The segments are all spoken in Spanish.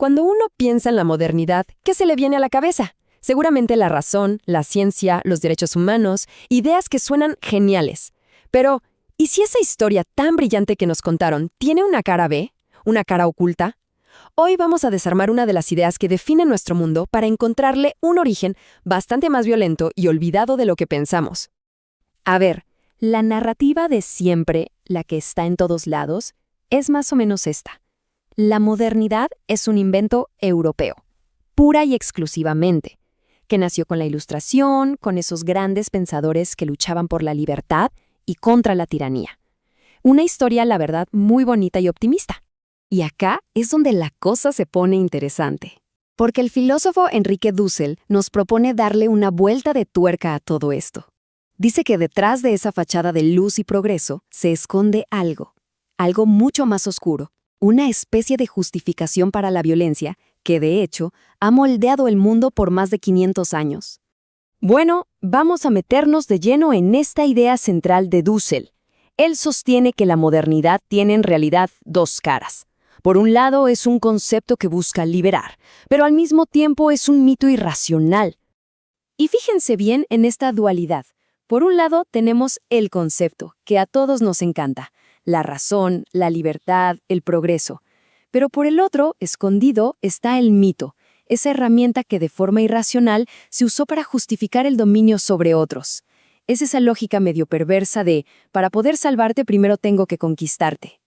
Cuando uno piensa en la modernidad, ¿qué se le viene a la cabeza? Seguramente la razón, la ciencia, los derechos humanos, ideas que suenan geniales. Pero, ¿y si esa historia tan brillante que nos contaron tiene una cara B? ¿Una cara oculta? Hoy vamos a desarmar una de las ideas que define nuestro mundo para encontrarle un origen bastante más violento y olvidado de lo que pensamos. A ver, la narrativa de siempre, la que está en todos lados, es más o menos esta. La modernidad es un invento europeo, pura y exclusivamente, que nació con la Ilustración, con esos grandes pensadores que luchaban por la libertad y contra la tiranía. Una historia, la verdad, muy bonita y optimista. Y acá es donde la cosa se pone interesante. Porque el filósofo Enrique Dussel nos propone darle una vuelta de tuerca a todo esto. Dice que detrás de esa fachada de luz y progreso se esconde algo mucho más oscuro, una especie de justificación para la violencia que, de hecho, ha moldeado el mundo por más de 500 años. Bueno, vamos a meternos de lleno en esta idea central de Dussel. Él sostiene que la modernidad tiene en realidad dos caras. Por un lado, es un concepto que busca liberar, pero al mismo tiempo es un mito irracional. Y fíjense bien en esta dualidad. Por un lado, tenemos el concepto, que a todos nos encanta, la razón, la libertad, el progreso. Pero por el otro, escondido, está el mito, esa herramienta que de forma irracional se usó para justificar el dominio sobre otros. Es esa lógica medio perversa de, para poder salvarte primero tengo que conquistarte.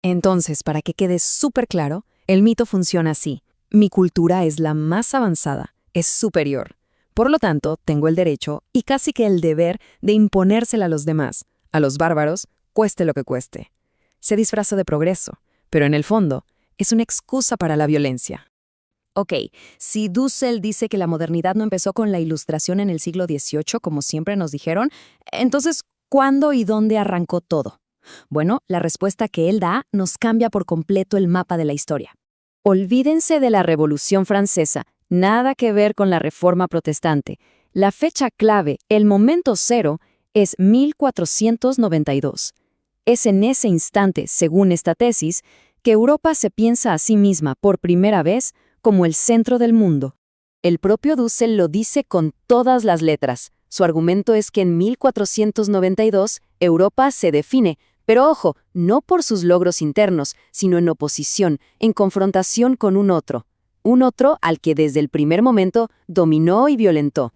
Entonces, para que quede súper claro, el mito funciona así. Mi cultura es la más avanzada, es superior. Por lo tanto, tengo el derecho y casi que el deber de imponérsela a los demás, a los bárbaros, cueste lo que cueste. Se disfraza de progreso, pero en el fondo es una excusa para la violencia. Ok, si Dussel dice que la modernidad no empezó con la Ilustración en el siglo XVIII, como siempre nos dijeron, entonces, ¿cuándo y dónde arrancó todo? Bueno, la respuesta que él da nos cambia por completo el mapa de la historia. Olvídense de la Revolución Francesa, nada que ver con la Reforma Protestante. La fecha clave, el momento cero, es 1492. Es en ese instante, según esta tesis, que Europa se piensa a sí misma por primera vez como el centro del mundo. El propio Dussel lo dice con todas las letras. Su argumento es que en 1492 Europa se define, pero ojo, no por sus logros internos, sino en oposición, en confrontación con un otro al que desde el primer momento dominó y violentó.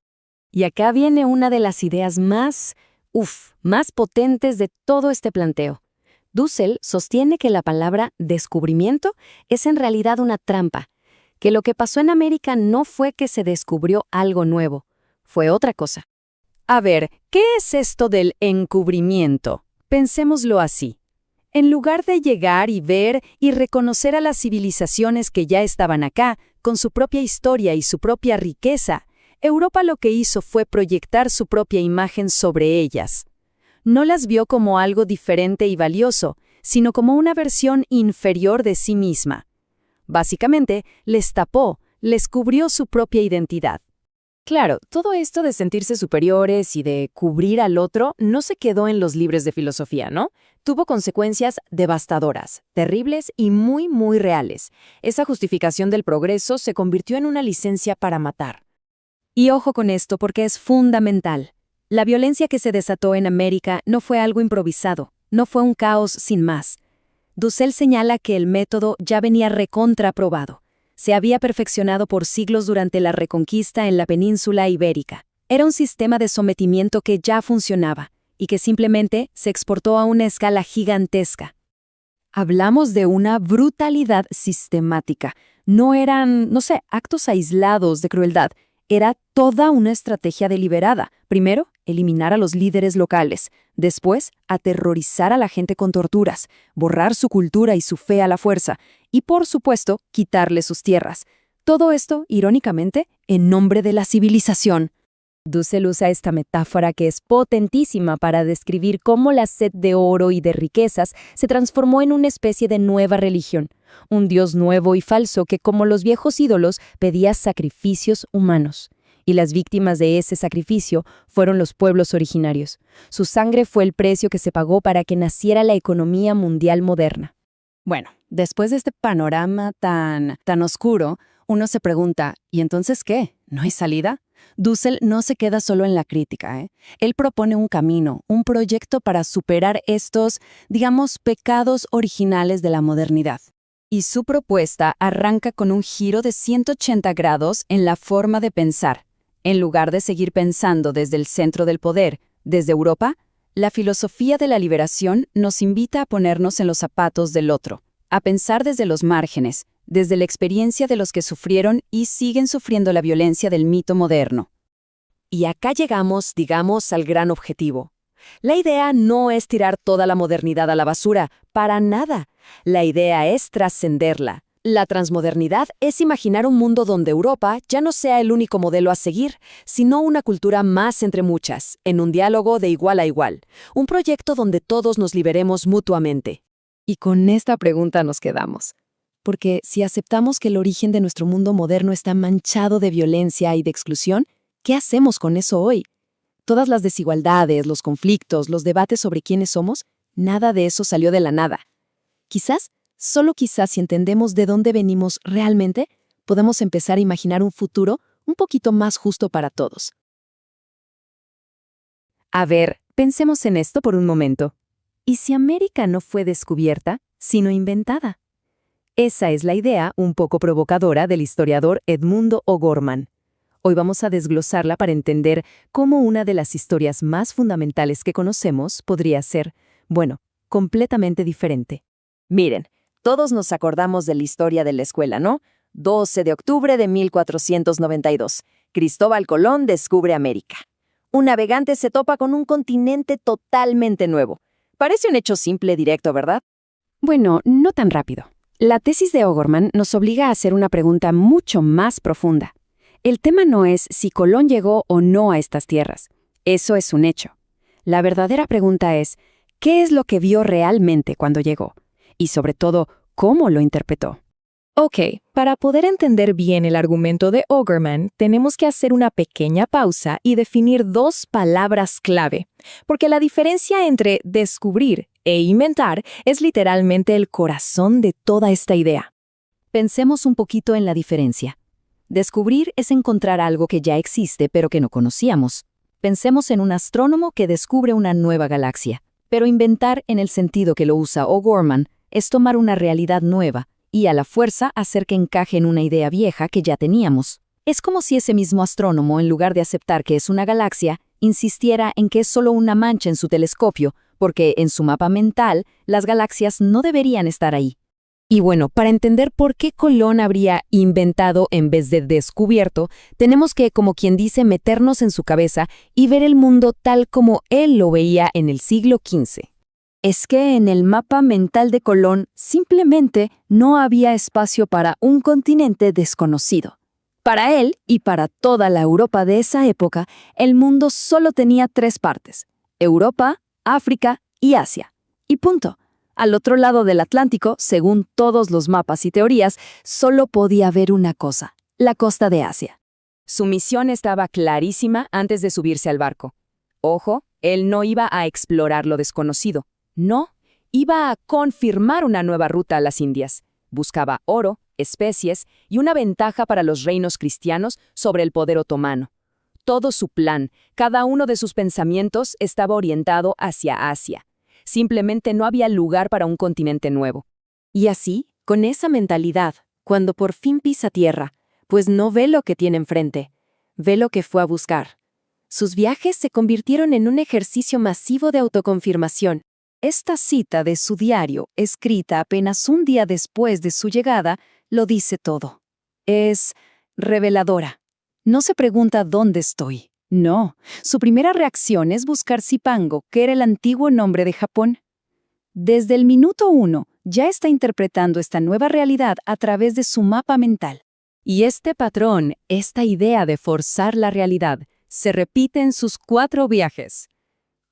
Y acá viene una de las ideas más potentes de todo este planteo. Dussel sostiene que la palabra descubrimiento es en realidad una trampa, que lo que pasó en América no fue que se descubrió algo nuevo, fue otra cosa. A ver, ¿qué es esto del encubrimiento? Pensémoslo así. En lugar de llegar y ver y reconocer a las civilizaciones que ya estaban acá, con su propia historia y su propia riqueza, Europa lo que hizo fue proyectar su propia imagen sobre ellas. No las vio como algo diferente y valioso, sino como una versión inferior de sí misma. Básicamente, les tapó, les cubrió su propia identidad. Claro, todo esto de sentirse superiores y de cubrir al otro no se quedó en los libros de filosofía, ¿no? Tuvo consecuencias devastadoras, terribles y muy, muy reales. Esa justificación del progreso se convirtió en una licencia para matar. Y ojo con esto porque es fundamental. La violencia que se desató en América no fue algo improvisado, no fue un caos sin más. Dussel señala que el método ya venía recontraprobado. Se había perfeccionado por siglos durante la Reconquista en la península ibérica. Era un sistema de sometimiento que ya funcionaba y que simplemente se exportó a una escala gigantesca. Hablamos de una brutalidad sistemática. No eran, actos aislados de crueldad. Era toda una estrategia deliberada. Primero, eliminar a los líderes locales. Después, aterrorizar a la gente con torturas, borrar su cultura y su fe a la fuerza. Y, por supuesto, quitarle sus tierras. Todo esto, irónicamente, en nombre de la civilización. Dussel usa esta metáfora que es potentísima para describir cómo la sed de oro y de riquezas se transformó en una especie de nueva religión. Un dios nuevo y falso que, como los viejos ídolos, pedía sacrificios humanos. Y las víctimas de ese sacrificio fueron los pueblos originarios. Su sangre fue el precio que se pagó para que naciera la economía mundial moderna. Bueno, después de este panorama tan oscuro, uno se pregunta, ¿y entonces qué? ¿No hay salida? Dussel no se queda solo en la crítica, ¿eh? Él propone un camino, un proyecto para superar estos, digamos, pecados originales de la modernidad. Y su propuesta arranca con un giro de 180 grados en la forma de pensar. En lugar de seguir pensando desde el centro del poder, desde Europa, la filosofía de la liberación nos invita a ponernos en los zapatos del otro, a pensar desde los márgenes, desde la experiencia de los que sufrieron y siguen sufriendo la violencia del mito moderno. Y acá llegamos, digamos, al gran objetivo. La idea no es tirar toda la modernidad a la basura, para nada. La idea es trascenderla. La transmodernidad es imaginar un mundo donde Europa ya no sea el único modelo a seguir, sino una cultura más entre muchas, en un diálogo de igual a igual. Un proyecto donde todos nos liberemos mutuamente. Y con esta pregunta nos quedamos. Porque si aceptamos que el origen de nuestro mundo moderno está manchado de violencia y de exclusión, ¿qué hacemos con eso hoy? Todas las desigualdades, los conflictos, los debates sobre quiénes somos, nada de eso salió de la nada. Quizás, solo quizás si entendemos de dónde venimos realmente, podemos empezar a imaginar un futuro un poquito más justo para todos. A ver, pensemos en esto por un momento. ¿Y si América no fue descubierta, sino inventada? Esa es la idea un poco provocadora del historiador Edmundo O'Gorman. Hoy vamos a desglosarla para entender cómo una de las historias más fundamentales que conocemos podría ser, bueno, completamente diferente. Miren, todos nos acordamos de la historia de la escuela, ¿no? 12 de octubre de 1492. Cristóbal Colón descubre América. Un navegante se topa con un continente totalmente nuevo. Parece un hecho simple, directo, ¿verdad? Bueno, no tan rápido. La tesis de O'Gorman nos obliga a hacer una pregunta mucho más profunda. El tema no es si Colón llegó o no a estas tierras. Eso es un hecho. La verdadera pregunta es, ¿qué es lo que vio realmente cuando llegó? Y sobre todo, ¿cómo lo interpretó? Ok, para poder entender bien el argumento de O'Gorman, tenemos que hacer una pequeña pausa y definir dos palabras clave, porque la diferencia entre descubrir e inventar es literalmente el corazón de toda esta idea. Pensemos un poquito en la diferencia. Descubrir es encontrar algo que ya existe pero que no conocíamos. Pensemos en un astrónomo que descubre una nueva galaxia. Pero inventar, en el sentido que lo usa O'Gorman, es tomar una realidad nueva y a la fuerza hacer que encaje en una idea vieja que ya teníamos. Es como si ese mismo astrónomo, en lugar de aceptar que es una galaxia, insistiera en que es solo una mancha en su telescopio, porque en su mapa mental las galaxias no deberían estar ahí. Y bueno, para entender por qué Colón habría inventado en vez de descubierto, tenemos que, como quien dice, meternos en su cabeza y ver el mundo tal como él lo veía en el siglo XV. Es que en el mapa mental de Colón simplemente no había espacio para un continente desconocido. Para él y para toda la Europa de esa época, el mundo solo tenía tres partes: Europa, África y Asia. Y punto. Al otro lado del Atlántico, según todos los mapas y teorías, solo podía haber una cosa: la costa de Asia. Su misión estaba clarísima antes de subirse al barco. Ojo, él no iba a explorar lo desconocido. No, iba a confirmar una nueva ruta a las Indias. Buscaba oro, especies y una ventaja para los reinos cristianos sobre el poder otomano. Todo su plan, cada uno de sus pensamientos estaba orientado hacia Asia. Simplemente no había lugar para un continente nuevo. Y así, con esa mentalidad, cuando por fin pisa tierra, pues no ve lo que tiene enfrente, ve lo que fue a buscar. Sus viajes se convirtieron en un ejercicio masivo de autoconfirmación. Esta cita de su diario, escrita apenas un día después de su llegada, lo dice todo. Es reveladora. No se pregunta dónde estoy. No, su primera reacción es buscar Zipango, que era el antiguo nombre de Japón. Desde el minuto 1, ya está interpretando esta nueva realidad a través de su mapa mental. Y este patrón, esta idea de forzar la realidad, se repite en sus 4 viajes.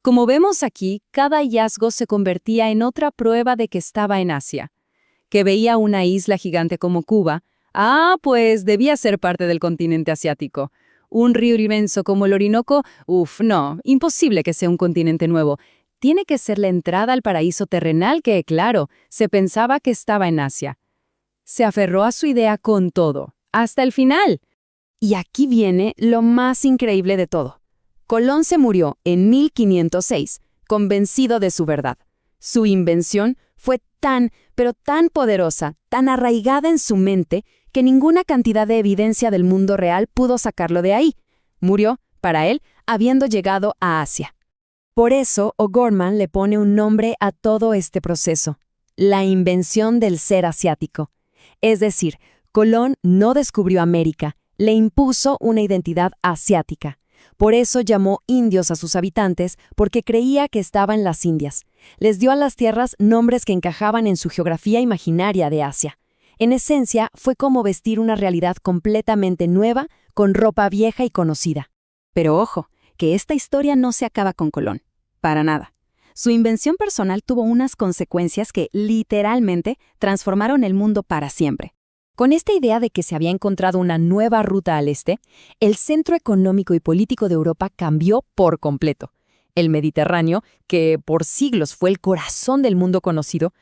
Como vemos aquí, cada hallazgo se convertía en otra prueba de que estaba en Asia. Que veía una isla gigante como Cuba, pues debía ser parte del continente asiático. Un río inmenso como el Orinoco, no, imposible que sea un continente nuevo. Tiene que ser la entrada al paraíso terrenal que, claro, se pensaba que estaba en Asia. Se aferró a su idea con todo, hasta el final. Y aquí viene lo más increíble de todo. Colón se murió en 1506, convencido de su verdad. Su invención fue tan, pero tan poderosa, tan arraigada en su mente, que ninguna cantidad de evidencia del mundo real pudo sacarlo de ahí. Murió, para él, habiendo llegado a Asia. Por eso, O'Gorman le pone un nombre a todo este proceso: la invención del ser asiático. Es decir, Colón no descubrió América, le impuso una identidad asiática. Por eso llamó indios a sus habitantes, porque creía que estaba en las Indias. Les dio a las tierras nombres que encajaban en su geografía imaginaria de Asia. En esencia, fue como vestir una realidad completamente nueva con ropa vieja y conocida. Pero ojo, que esta historia no se acaba con Colón. Para nada. Su invención personal tuvo unas consecuencias que, literalmente, transformaron el mundo para siempre. Con esta idea de que se había encontrado una nueva ruta al este, el centro económico y político de Europa cambió por completo. El Mediterráneo, que por siglos fue el corazón del mundo conocido,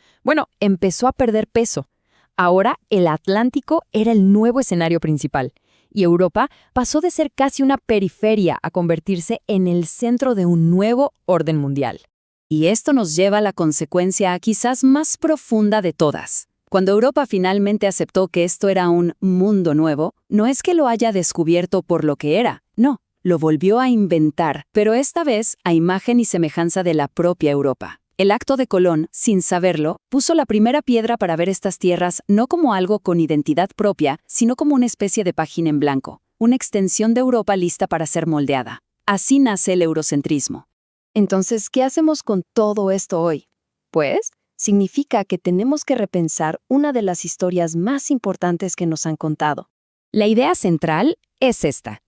empezó a perder peso. Ahora el Atlántico era el nuevo escenario principal, y Europa pasó de ser casi una periferia a convertirse en el centro de un nuevo orden mundial. Y esto nos lleva a la consecuencia quizás más profunda de todas. Cuando Europa finalmente aceptó que esto era un mundo nuevo, no es que lo haya descubierto por lo que era, no, lo volvió a inventar, pero esta vez a imagen y semejanza de la propia Europa. El acto de Colón, sin saberlo, puso la primera piedra para ver estas tierras no como algo con identidad propia, sino como una especie de página en blanco, una extensión de Europa lista para ser moldeada. Así nace el eurocentrismo. Entonces, ¿qué hacemos con todo esto hoy? Pues, significa que tenemos que repensar una de las historias más importantes que nos han contado. La idea central es esta.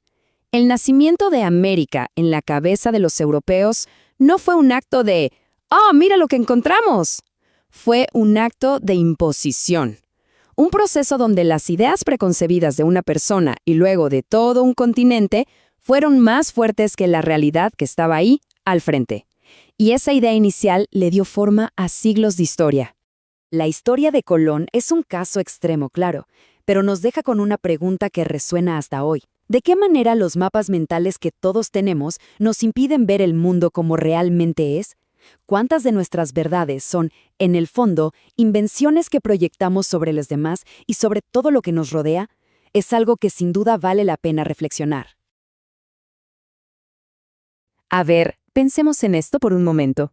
El nacimiento de América en la cabeza de los europeos no fue un acto de ¡oh, mira lo que encontramos! Fue un acto de imposición. Un proceso donde las ideas preconcebidas de una persona y luego de todo un continente fueron más fuertes que la realidad que estaba ahí, al frente. Y esa idea inicial le dio forma a siglos de historia. La historia de Colón es un caso extremo, claro, pero nos deja con una pregunta que resuena hasta hoy. ¿De qué manera los mapas mentales que todos tenemos nos impiden ver el mundo como realmente es? ¿Cuántas de nuestras verdades son, en el fondo, invenciones que proyectamos sobre los demás y sobre todo lo que nos rodea? Es algo que sin duda vale la pena reflexionar. A ver, pensemos en esto por un momento.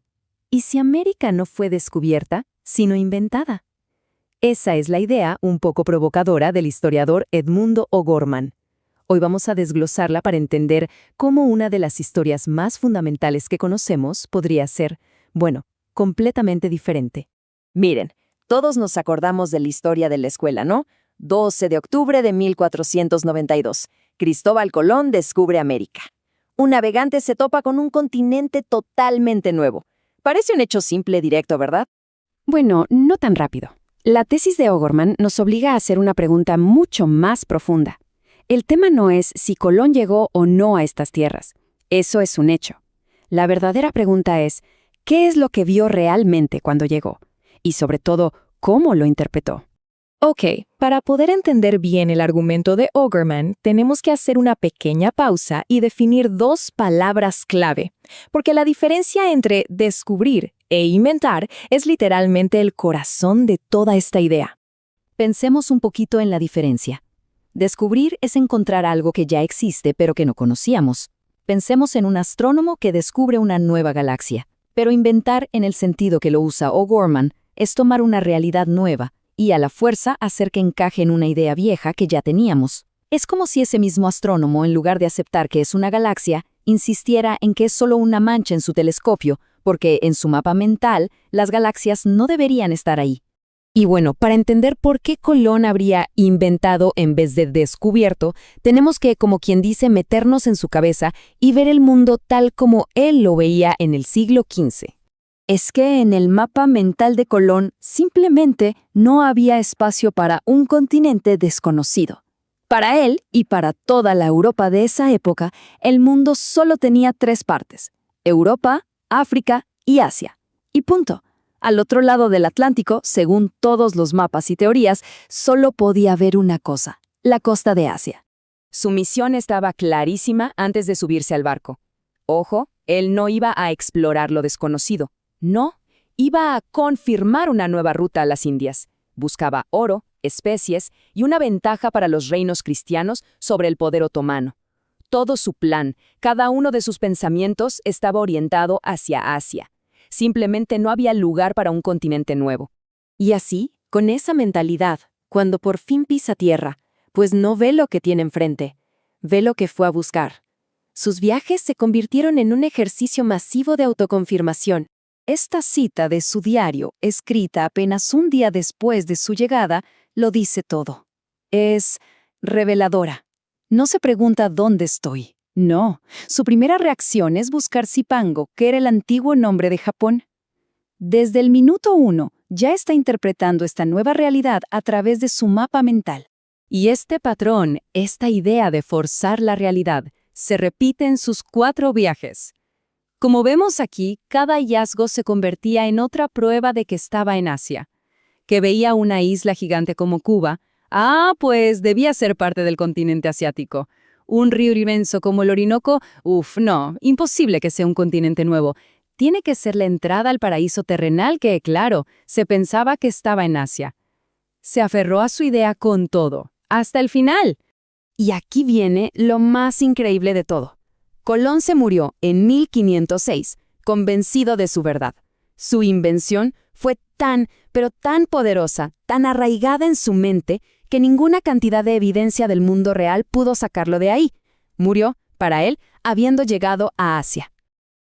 ¿Y si América no fue descubierta, sino inventada? Esa es la idea un poco provocadora del historiador Edmundo O'Gorman. Hoy vamos a desglosarla para entender cómo una de las historias más fundamentales que conocemos podría ser, completamente diferente. Miren, todos nos acordamos de la historia de la escuela, ¿no? 12 de octubre de 1492. Cristóbal Colón descubre América. Un navegante se topa con un continente totalmente nuevo. Parece un hecho simple, directo, ¿verdad? Bueno, no tan rápido. La tesis de O'Gorman nos obliga a hacer una pregunta mucho más profunda. El tema no es si Colón llegó o no a estas tierras. Eso es un hecho. La verdadera pregunta es, ¿qué es lo que vio realmente cuando llegó? Y sobre todo, ¿cómo lo interpretó? Ok, para poder entender bien el argumento de O'Gorman, tenemos que hacer una pequeña pausa y definir dos palabras clave, porque la diferencia entre descubrir e inventar es literalmente el corazón de toda esta idea. Pensemos un poquito en la diferencia. Descubrir es encontrar algo que ya existe pero que no conocíamos. Pensemos en un astrónomo que descubre una nueva galaxia. Pero inventar, en el sentido que lo usa O'Gorman, es tomar una realidad nueva y a la fuerza hacer que encaje en una idea vieja que ya teníamos. Es como si ese mismo astrónomo, en lugar de aceptar que es una galaxia, insistiera en que es solo una mancha en su telescopio, porque en su mapa mental las galaxias no deberían estar ahí. Y para entender por qué Colón habría inventado en vez de descubierto, tenemos que, como quien dice, meternos en su cabeza y ver el mundo tal como él lo veía en el siglo XV. Es que en el mapa mental de Colón simplemente no había espacio para un continente desconocido. Para él y para toda la Europa de esa época, el mundo solo tenía 3 partes: Europa, África y Asia. Y punto. Al otro lado del Atlántico, según todos los mapas y teorías, solo podía haber una cosa, la costa de Asia. Su misión estaba clarísima antes de subirse al barco. Ojo, él no iba a explorar lo desconocido. No, iba a confirmar una nueva ruta a las Indias. Buscaba oro, especies y una ventaja para los reinos cristianos sobre el poder otomano. Todo su plan, cada uno de sus pensamientos estaba orientado hacia Asia. Simplemente no había lugar para un continente nuevo. Y así, con esa mentalidad, cuando por fin pisa tierra, pues no ve lo que tiene enfrente, ve lo que fue a buscar. Sus viajes se convirtieron en un ejercicio masivo de autoconfirmación. Esta cita de su diario, escrita apenas un día después de su llegada, lo dice todo. Es reveladora. No se pregunta dónde estoy. No, su primera reacción es buscar Zipango, que era el antiguo nombre de Japón. Desde el minuto 1, ya está interpretando esta nueva realidad a través de su mapa mental. Y este patrón, esta idea de forzar la realidad, se repite en sus 4 viajes. Como vemos aquí, cada hallazgo se convertía en otra prueba de que estaba en Asia. Que veía una isla gigante como Cuba, pues debía ser parte del continente asiático. Un río inmenso como el Orinoco, no, imposible que sea un continente nuevo. Tiene que ser la entrada al paraíso terrenal que, claro, se pensaba que estaba en Asia. Se aferró a su idea con todo, hasta el final. Y aquí viene lo más increíble de todo. Colón se murió en 1506, convencido de su verdad. Su invención fue tan, pero tan poderosa, tan arraigada en su mente, que ninguna cantidad de evidencia del mundo real pudo sacarlo de ahí. Murió, para él, habiendo llegado a Asia.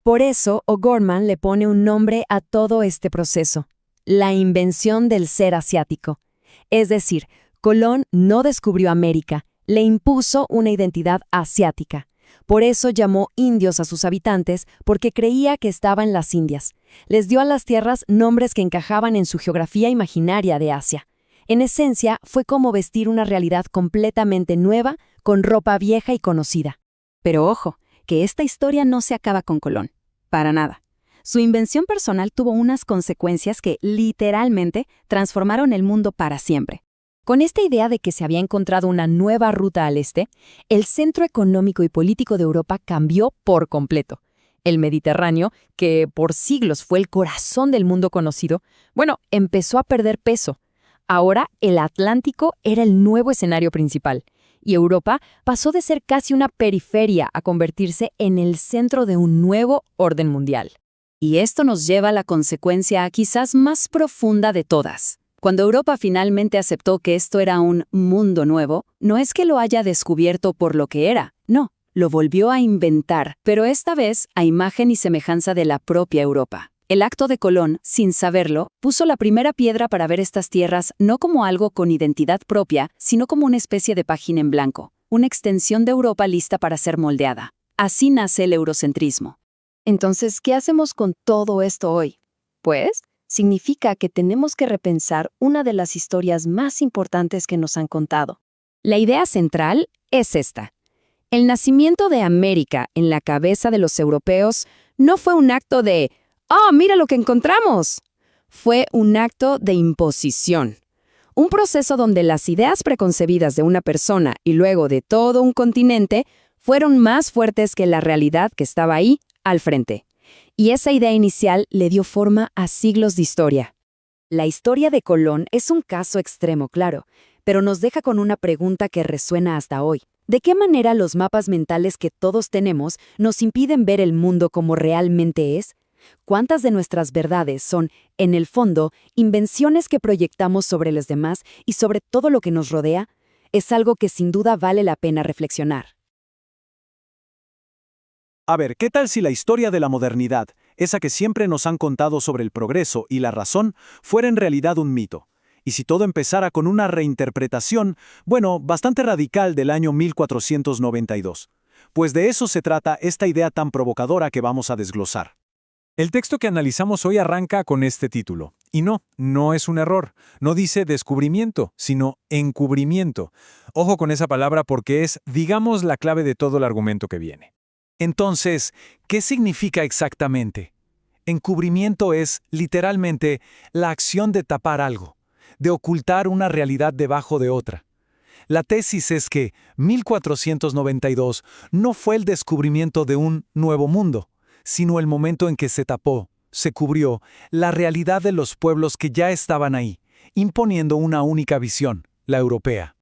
Por eso, O'Gorman le pone un nombre a todo este proceso: la invención del ser asiático. Es decir, Colón no descubrió América, le impuso una identidad asiática. Por eso llamó indios a sus habitantes, porque creía que estaban en las Indias. Les dio a las tierras nombres que encajaban en su geografía imaginaria de Asia. En esencia, fue como vestir una realidad completamente nueva, con ropa vieja y conocida. Pero ojo, que esta historia no se acaba con Colón. Para nada. Su invención personal tuvo unas consecuencias que, literalmente, transformaron el mundo para siempre. Con esta idea de que se había encontrado una nueva ruta al este, el centro económico y político de Europa cambió por completo. El Mediterráneo, que por siglos fue el corazón del mundo conocido, empezó a perder peso. Ahora el Atlántico era el nuevo escenario principal, y Europa pasó de ser casi una periferia a convertirse en el centro de un nuevo orden mundial. Y esto nos lleva a la consecuencia quizás más profunda de todas. Cuando Europa finalmente aceptó que esto era un mundo nuevo, no es que lo haya descubierto por lo que era, no, lo volvió a inventar, pero esta vez a imagen y semejanza de la propia Europa. El acto de Colón, sin saberlo, puso la primera piedra para ver estas tierras no como algo con identidad propia, sino como una especie de página en blanco, una extensión de Europa lista para ser moldeada. Así nace el eurocentrismo. Entonces, ¿qué hacemos con todo esto hoy? Pues, significa que tenemos que repensar una de las historias más importantes que nos han contado. La idea central es esta. El nacimiento de América en la cabeza de los europeos no fue un acto de ¡oh, mira lo que encontramos! Fue un acto de imposición. Un proceso donde las ideas preconcebidas de una persona y luego de todo un continente fueron más fuertes que la realidad que estaba ahí, al frente. Y esa idea inicial le dio forma a siglos de historia. La historia de Colón es un caso extremo, claro, pero nos deja con una pregunta que resuena hasta hoy. ¿De qué manera los mapas mentales que todos tenemos nos impiden ver el mundo como realmente es? ¿Cuántas de nuestras verdades son, en el fondo, invenciones que proyectamos sobre los demás y sobre todo lo que nos rodea? Es algo que sin duda vale la pena reflexionar. A ver, ¿qué tal si la historia de la modernidad, esa que siempre nos han contado sobre el progreso y la razón, fuera en realidad un mito? Y si todo empezara con una reinterpretación, bastante radical del año 1492. Pues de eso se trata esta idea tan provocadora que vamos a desglosar. El texto que analizamos hoy arranca con este título. Y no es un error. No dice descubrimiento, sino encubrimiento. Ojo con esa palabra porque es, digamos, la clave de todo el argumento que viene. Entonces, ¿qué significa exactamente? Encubrimiento es, literalmente, la acción de tapar algo, de ocultar una realidad debajo de otra. La tesis es que 1492 no fue el descubrimiento de un nuevo mundo, sino el momento en que se tapó, se cubrió, la realidad de los pueblos que ya estaban ahí, imponiendo una única visión, la europea.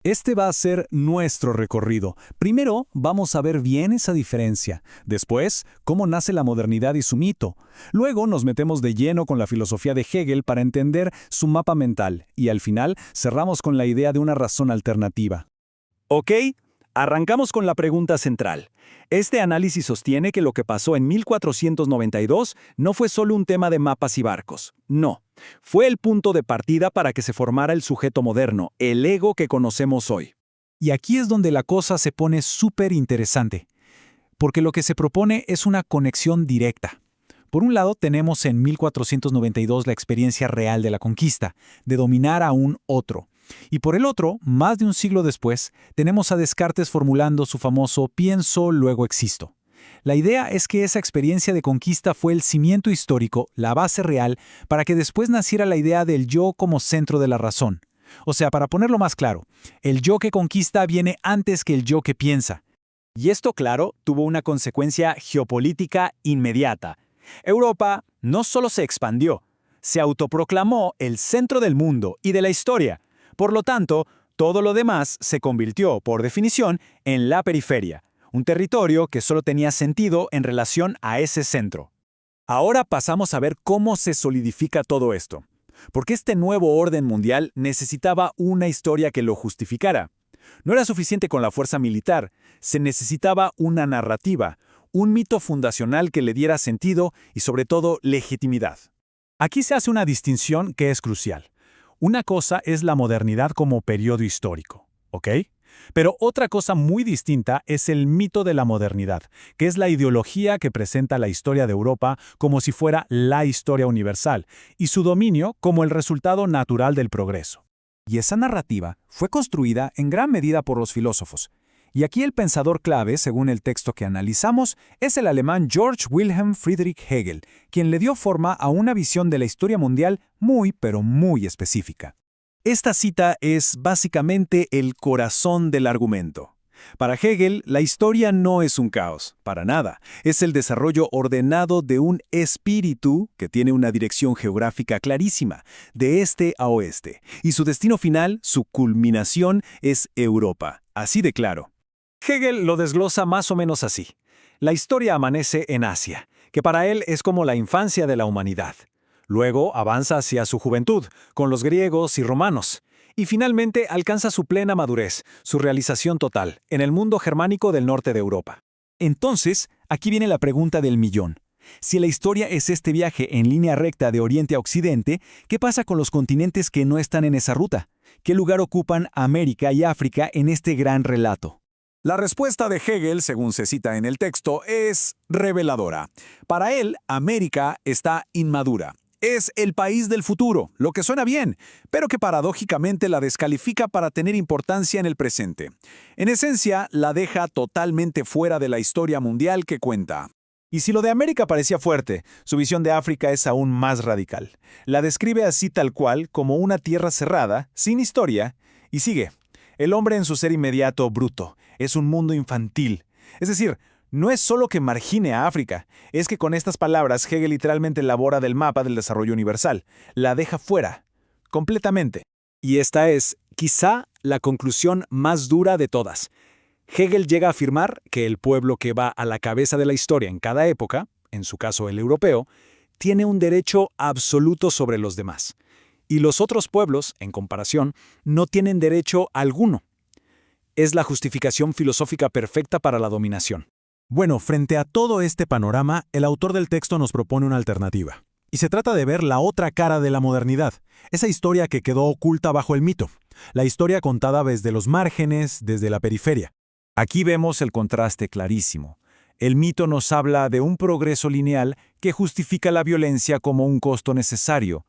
Este va a ser nuestro recorrido. Primero, vamos a ver bien esa diferencia. Después, cómo nace la modernidad y su mito. Luego nos metemos de lleno con la filosofía de Hegel para entender su mapa mental. Y al final, cerramos con la idea de una razón alternativa. Ok, arrancamos con la pregunta central. Este análisis sostiene que lo que pasó en 1492 no fue solo un tema de mapas y barcos. No. Fue el punto de partida para que se formara el sujeto moderno, el ego que conocemos hoy. Y aquí es donde la cosa se pone súper interesante, porque lo que se propone es una conexión directa. Por un lado, tenemos en 1492 la experiencia real de la conquista, de dominar a un otro. Y por el otro, más de un siglo después, tenemos a Descartes formulando su famoso pienso, luego existo. La idea es que esa experiencia de conquista fue el cimiento histórico, la base real, para que después naciera la idea del yo como centro de la razón. O sea, para ponerlo más claro, el yo que conquista viene antes que el yo que piensa. Y esto, claro, tuvo una consecuencia geopolítica inmediata. Europa no solo se expandió, se autoproclamó el centro del mundo y de la historia. Por lo tanto, todo lo demás se convirtió, por definición, en la periferia. Un territorio que solo tenía sentido en relación a ese centro. Ahora pasamos a ver cómo se solidifica todo esto. Porque este nuevo orden mundial necesitaba una historia que lo justificara. No era suficiente con la fuerza militar, se necesitaba una narrativa, un mito fundacional que le diera sentido y sobre todo legitimidad. Aquí se hace una distinción que es crucial. Una cosa es la modernidad como periodo histórico, ¿ok? Pero otra cosa muy distinta es el mito de la modernidad, que es la ideología que presenta la historia de Europa como si fuera la historia universal, y su dominio como el resultado natural del progreso. Y esa narrativa fue construida en gran medida por los filósofos. Y aquí el pensador clave, según el texto que analizamos, es el alemán Georg Wilhelm Friedrich Hegel, quien le dio forma a una visión de la historia mundial muy, pero muy específica. Esta cita es básicamente el corazón del argumento. Para Hegel, la historia no es un caos, para nada. Es el desarrollo ordenado de un espíritu que tiene una dirección geográfica clarísima, de este a oeste. Y su destino final, su culminación, es Europa. Así de claro. Hegel lo desglosa más o menos así. La historia amanece en Asia, que para él es como la infancia de la humanidad. Luego avanza hacia su juventud, con los griegos y romanos. Y finalmente alcanza su plena madurez, su realización total, en el mundo germánico del norte de Europa. Entonces, aquí viene la pregunta del millón. Si la historia es este viaje en línea recta de Oriente a Occidente, ¿qué pasa con los continentes que no están en esa ruta? ¿Qué lugar ocupan América y África en este gran relato? La respuesta de Hegel, según se cita en el texto, es reveladora. Para él, América está inmadura. Es el país del futuro, lo que suena bien, pero que paradójicamente la descalifica para tener importancia en el presente. En esencia, la deja totalmente fuera de la historia mundial que cuenta. Y si lo de América parecía fuerte, su visión de África es aún más radical. La describe así tal cual, como una tierra cerrada, sin historia, y sigue. El hombre en su ser inmediato, bruto, es un mundo infantil. Es decir, no es solo que margine a África, es que con estas palabras Hegel literalmente elabora del mapa del desarrollo universal. La deja fuera, completamente. Y esta es, quizá, la conclusión más dura de todas. Hegel llega a afirmar que el pueblo que va a la cabeza de la historia en cada época, en su caso el europeo, tiene un derecho absoluto sobre los demás. Y los otros pueblos, en comparación, no tienen derecho alguno. Es la justificación filosófica perfecta para la dominación. Bueno, frente a todo este panorama, el autor del texto nos propone una alternativa. Y se trata de ver la otra cara de la modernidad, esa historia que quedó oculta bajo el mito, la historia contada desde los márgenes, desde la periferia. Aquí vemos el contraste clarísimo. El mito nos habla de un progreso lineal que justifica la violencia como un costo necesario.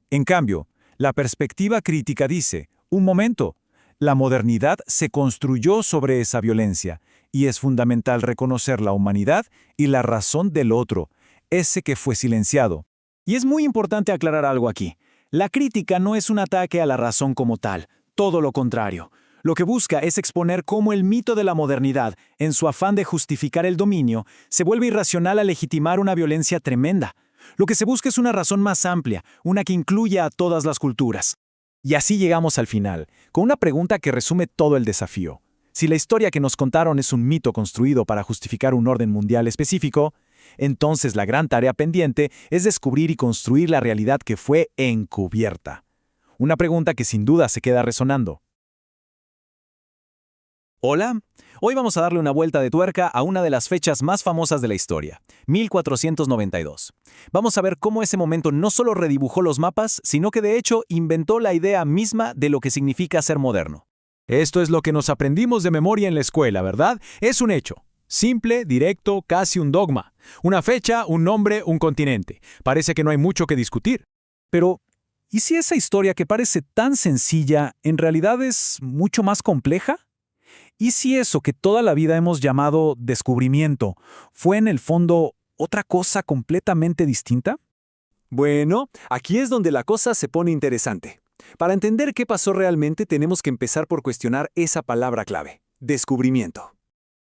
En cambio, la perspectiva crítica dice, un momento, la modernidad se construyó sobre esa violencia, y es fundamental reconocer la humanidad y la razón del otro. ese que fue silenciado. Y es muy importante aclarar algo aquí. La crítica no es un ataque a la razón como tal, todo lo contrario. Lo que busca es exponer cómo el mito de la modernidad, en su afán de justificar el dominio, se vuelve irracional al legitimar una violencia tremenda. Lo que se busca es una razón más amplia, una que incluya a todas las culturas. Y así llegamos al final, con una pregunta que resume todo el desafío. Si la historia que nos contaron es un mito construido para justificar un orden mundial específico, entonces la gran tarea pendiente es descubrir y construir la realidad que fue encubierta. Una pregunta que sin duda se queda resonando. Hola, hoy vamos a darle una vuelta de tuerca a una de las fechas más famosas de la historia, 1492. Vamos a ver cómo ese momento no solo redibujó los mapas, sino que de hecho inventó la idea misma de lo que significa ser moderno. Esto es lo que nos aprendimos de memoria en la escuela, ¿verdad? Es un hecho. Simple, directo, casi un dogma. Una fecha, un nombre, un continente. Parece que no hay mucho que discutir. Pero, ¿y si esa historia que parece tan sencilla en realidad es mucho más compleja? ¿Y si eso que toda la vida hemos llamado descubrimiento fue en el fondo otra cosa completamente distinta? Bueno, aquí es donde la cosa se pone interesante. Para entender qué pasó realmente tenemos que empezar por cuestionar esa palabra clave, descubrimiento.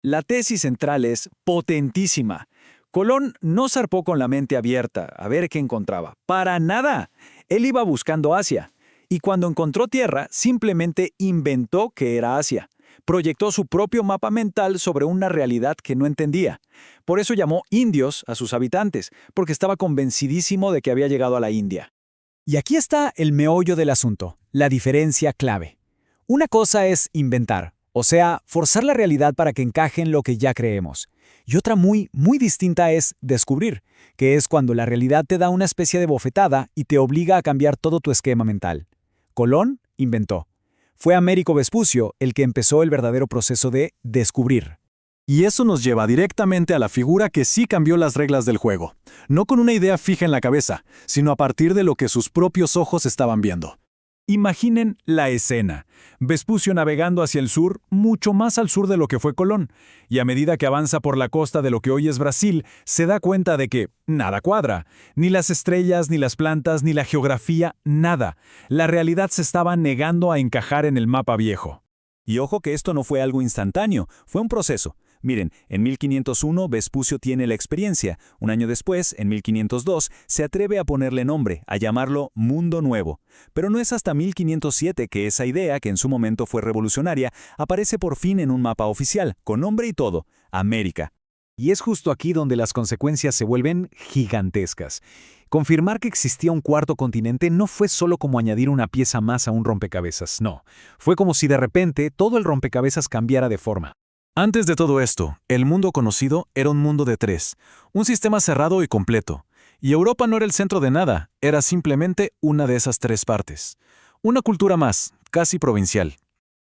La tesis central es potentísima. Colón no zarpó con la mente abierta a ver qué encontraba. ¡Para nada! Él iba buscando Asia. Y cuando encontró tierra, simplemente inventó que era Asia. Proyectó su propio mapa mental sobre una realidad que no entendía. Por eso llamó indios a sus habitantes, porque estaba convencidísimo de que había llegado a la India. Y aquí está el meollo del asunto, la diferencia clave. Una cosa es inventar, o sea, forzar la realidad para que encaje en lo que ya creemos. Y otra muy distinta es descubrir, que es cuando la realidad te da una especie de bofetada y te obliga a cambiar todo tu esquema mental. Colón inventó. Fue Américo Vespucio el que empezó el verdadero proceso de descubrir. Y eso nos lleva directamente a la figura que sí cambió las reglas del juego. No con una idea fija en la cabeza, sino a partir de lo que sus propios ojos estaban viendo. Imaginen la escena. Vespucio navegando hacia el sur, mucho más al sur de lo que fue Colón. Y a medida que avanza por la costa de lo que hoy es Brasil, se da cuenta de que nada cuadra. Ni las estrellas, ni las plantas, ni la geografía, nada. La realidad se estaba negando a encajar en el mapa viejo. Y ojo que esto no fue algo instantáneo, fue un proceso. Miren, en 1501 Vespucio tiene la experiencia. Un año después, en 1502, se atreve a ponerle nombre, a llamarlo Mundo Nuevo. Pero no es hasta 1507 que esa idea, que en su momento fue revolucionaria, aparece por fin en un mapa oficial, con nombre y todo, América. Y es justo aquí donde las consecuencias se vuelven gigantescas. Confirmar que existía un cuarto continente no fue solo como añadir una pieza más a un rompecabezas, no. Fue como si de repente todo el rompecabezas cambiara de forma. Antes de todo esto, el mundo conocido era un mundo de tres, un sistema cerrado y completo. Y Europa no era el centro de nada, era simplemente una de esas tres partes. Una cultura más, casi provincial.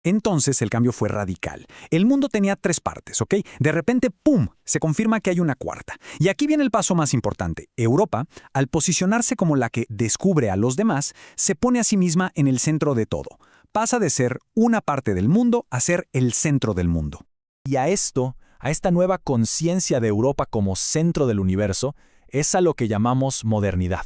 Entonces el cambio fue radical. El mundo tenía tres partes, ¿ok? De repente, ¡pum!, se confirma que hay una cuarta. Y aquí viene el paso más importante. Europa, al posicionarse como la que descubre a los demás, se pone a sí misma en el centro de todo. Pasa de ser una parte del mundo a ser el centro del mundo. Y a esta nueva conciencia de Europa como centro del universo, es a lo que llamamos modernidad.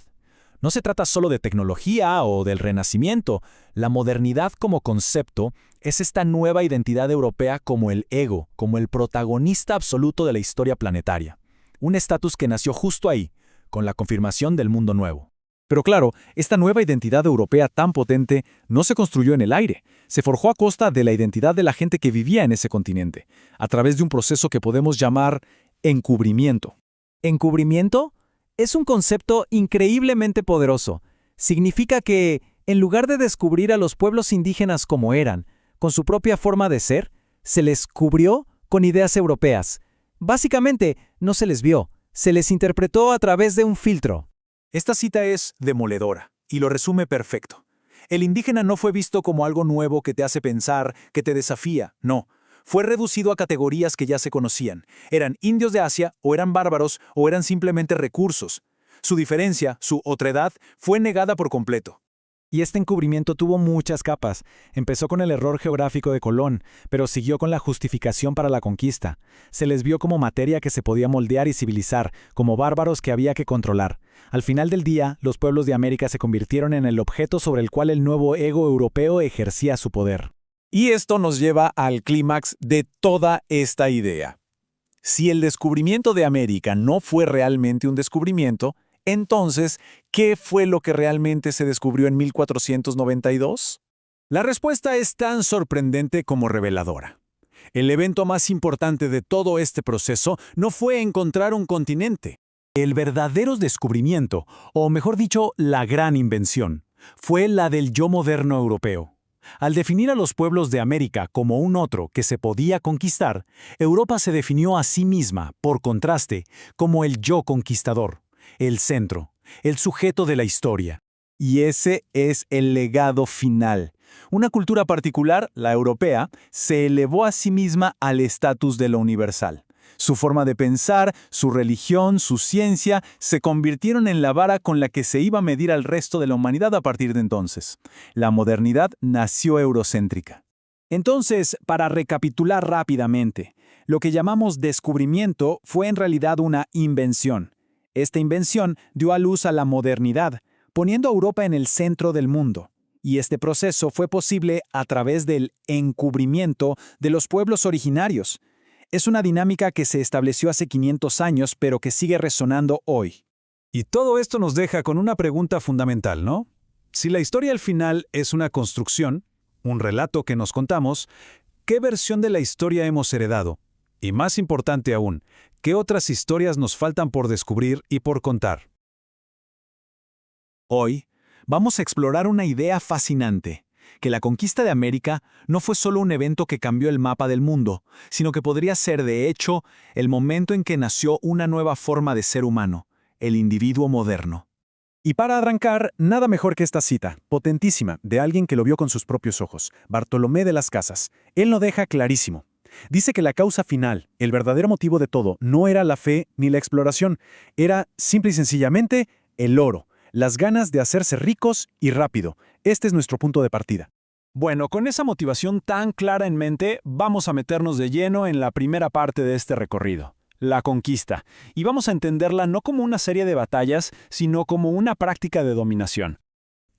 No se trata solo de tecnología o del Renacimiento. La modernidad como concepto es esta nueva identidad europea como el ego, como el protagonista absoluto de la historia planetaria. Un estatus que nació justo ahí, con la confirmación del mundo nuevo. Pero claro, esta nueva identidad europea tan potente no se construyó en el aire. Se forjó a costa de la identidad de la gente que vivía en ese continente, a través de un proceso que podemos llamar encubrimiento. ¿Encubrimiento? Es un concepto increíblemente poderoso. Significa que, en lugar de descubrir a los pueblos indígenas como eran, con su propia forma de ser, se les cubrió con ideas europeas. Básicamente, no se les vio, se les interpretó a través de un filtro. Esta cita es demoledora y lo resume perfecto. El indígena no fue visto como algo nuevo que te hace pensar, que te desafía, no. Fue reducido a categorías que ya se conocían. Eran indios de Asia, o eran bárbaros, o eran simplemente recursos. Su diferencia, su otredad, fue negada por completo. Y este encubrimiento tuvo muchas capas. Empezó con el error geográfico de Colón, pero siguió con la justificación para la conquista. Se les vio como materia que se podía moldear y civilizar, como bárbaros que había que controlar. Al final del día, los pueblos de América se convirtieron en el objeto sobre el cual el nuevo ego europeo ejercía su poder. Y esto nos lleva al clímax de toda esta idea. Si el descubrimiento de América no fue realmente un descubrimiento, entonces, ¿qué fue lo que realmente se descubrió en 1492? La respuesta es tan sorprendente como reveladora. El evento más importante de todo este proceso no fue encontrar un continente. El verdadero descubrimiento, o mejor dicho, la gran invención, fue la del yo moderno europeo. Al definir a los pueblos de América como un otro que se podía conquistar, Europa se definió a sí misma, por contraste, como el yo conquistador, el centro, el sujeto de la historia. Y ese es el legado final. Una cultura particular, la europea, se elevó a sí misma al estatus de lo universal. Su forma de pensar, su religión, su ciencia, se convirtieron en la vara con la que se iba a medir al resto de la humanidad a partir de entonces. La modernidad nació eurocéntrica. Entonces, para recapitular rápidamente, lo que llamamos descubrimiento fue en realidad una invención. Esta invención dio a luz a la modernidad, poniendo a Europa en el centro del mundo. Y este proceso fue posible a través del encubrimiento de los pueblos originarios. Es una dinámica que se estableció hace 500 años, pero que sigue resonando hoy. Y todo esto nos deja con una pregunta fundamental, ¿no? Si la historia al final es una construcción, un relato que nos contamos, ¿qué versión de la historia hemos heredado? Y más importante aún, ¿qué otras historias nos faltan por descubrir y por contar? Hoy vamos a explorar una idea fascinante, que la conquista de América no fue solo un evento que cambió el mapa del mundo, sino que podría ser, de hecho, el momento en que nació una nueva forma de ser humano, el individuo moderno. Y para arrancar, nada mejor que esta cita, potentísima, de alguien que lo vio con sus propios ojos, Bartolomé de las Casas. Él lo deja clarísimo. Dice que la causa final, el verdadero motivo de todo, no era la fe ni la exploración, era simple y sencillamente el oro, las ganas de hacerse ricos y rápido. Este es nuestro punto de partida. Bueno, con esa motivación tan clara en mente, vamos a meternos de lleno en la primera parte de este recorrido, la conquista, y vamos a entenderla no como una serie de batallas, sino como una práctica de dominación.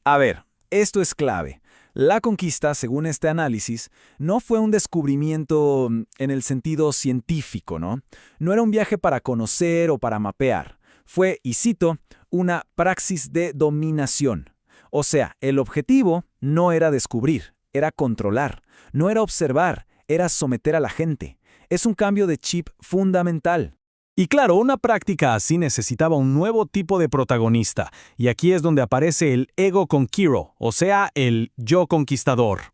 A ver, esto es clave. La conquista, según este análisis, no fue un descubrimiento en el sentido científico, ¿no? No era un viaje para conocer o para mapear. Fue, y cito, una praxis de dominación. O sea, el objetivo no era descubrir, era controlar. No era observar, era someter a la gente. Es un cambio de chip fundamental. Y claro, una práctica así necesitaba un nuevo tipo de protagonista, y aquí es donde aparece el ego conqueror, o sea, el yo conquistador.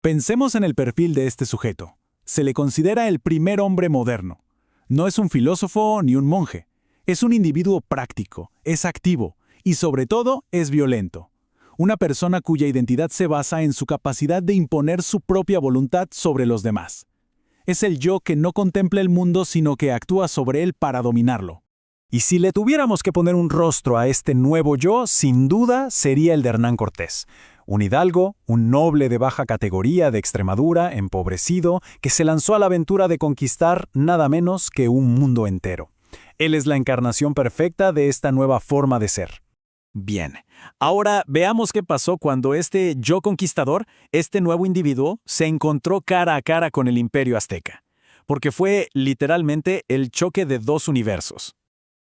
Pensemos en el perfil de este sujeto. Se le considera el primer hombre moderno. No es un filósofo ni un monje. Es un individuo práctico, es activo y sobre todo es violento. Una persona cuya identidad se basa en su capacidad de imponer su propia voluntad sobre los demás. Es el yo que no contempla el mundo sino que actúa sobre él para dominarlo. Y si le tuviéramos que poner un rostro a este nuevo yo, sin duda sería el de Hernán Cortés. Un hidalgo, un noble de baja categoría de Extremadura, empobrecido, que se lanzó a la aventura de conquistar nada menos que un mundo entero. Él es la encarnación perfecta de esta nueva forma de ser. Bien, ahora veamos qué pasó cuando este yo conquistador, este nuevo individuo, se encontró cara a cara con el imperio azteca. Porque fue literalmente el choque de dos universos.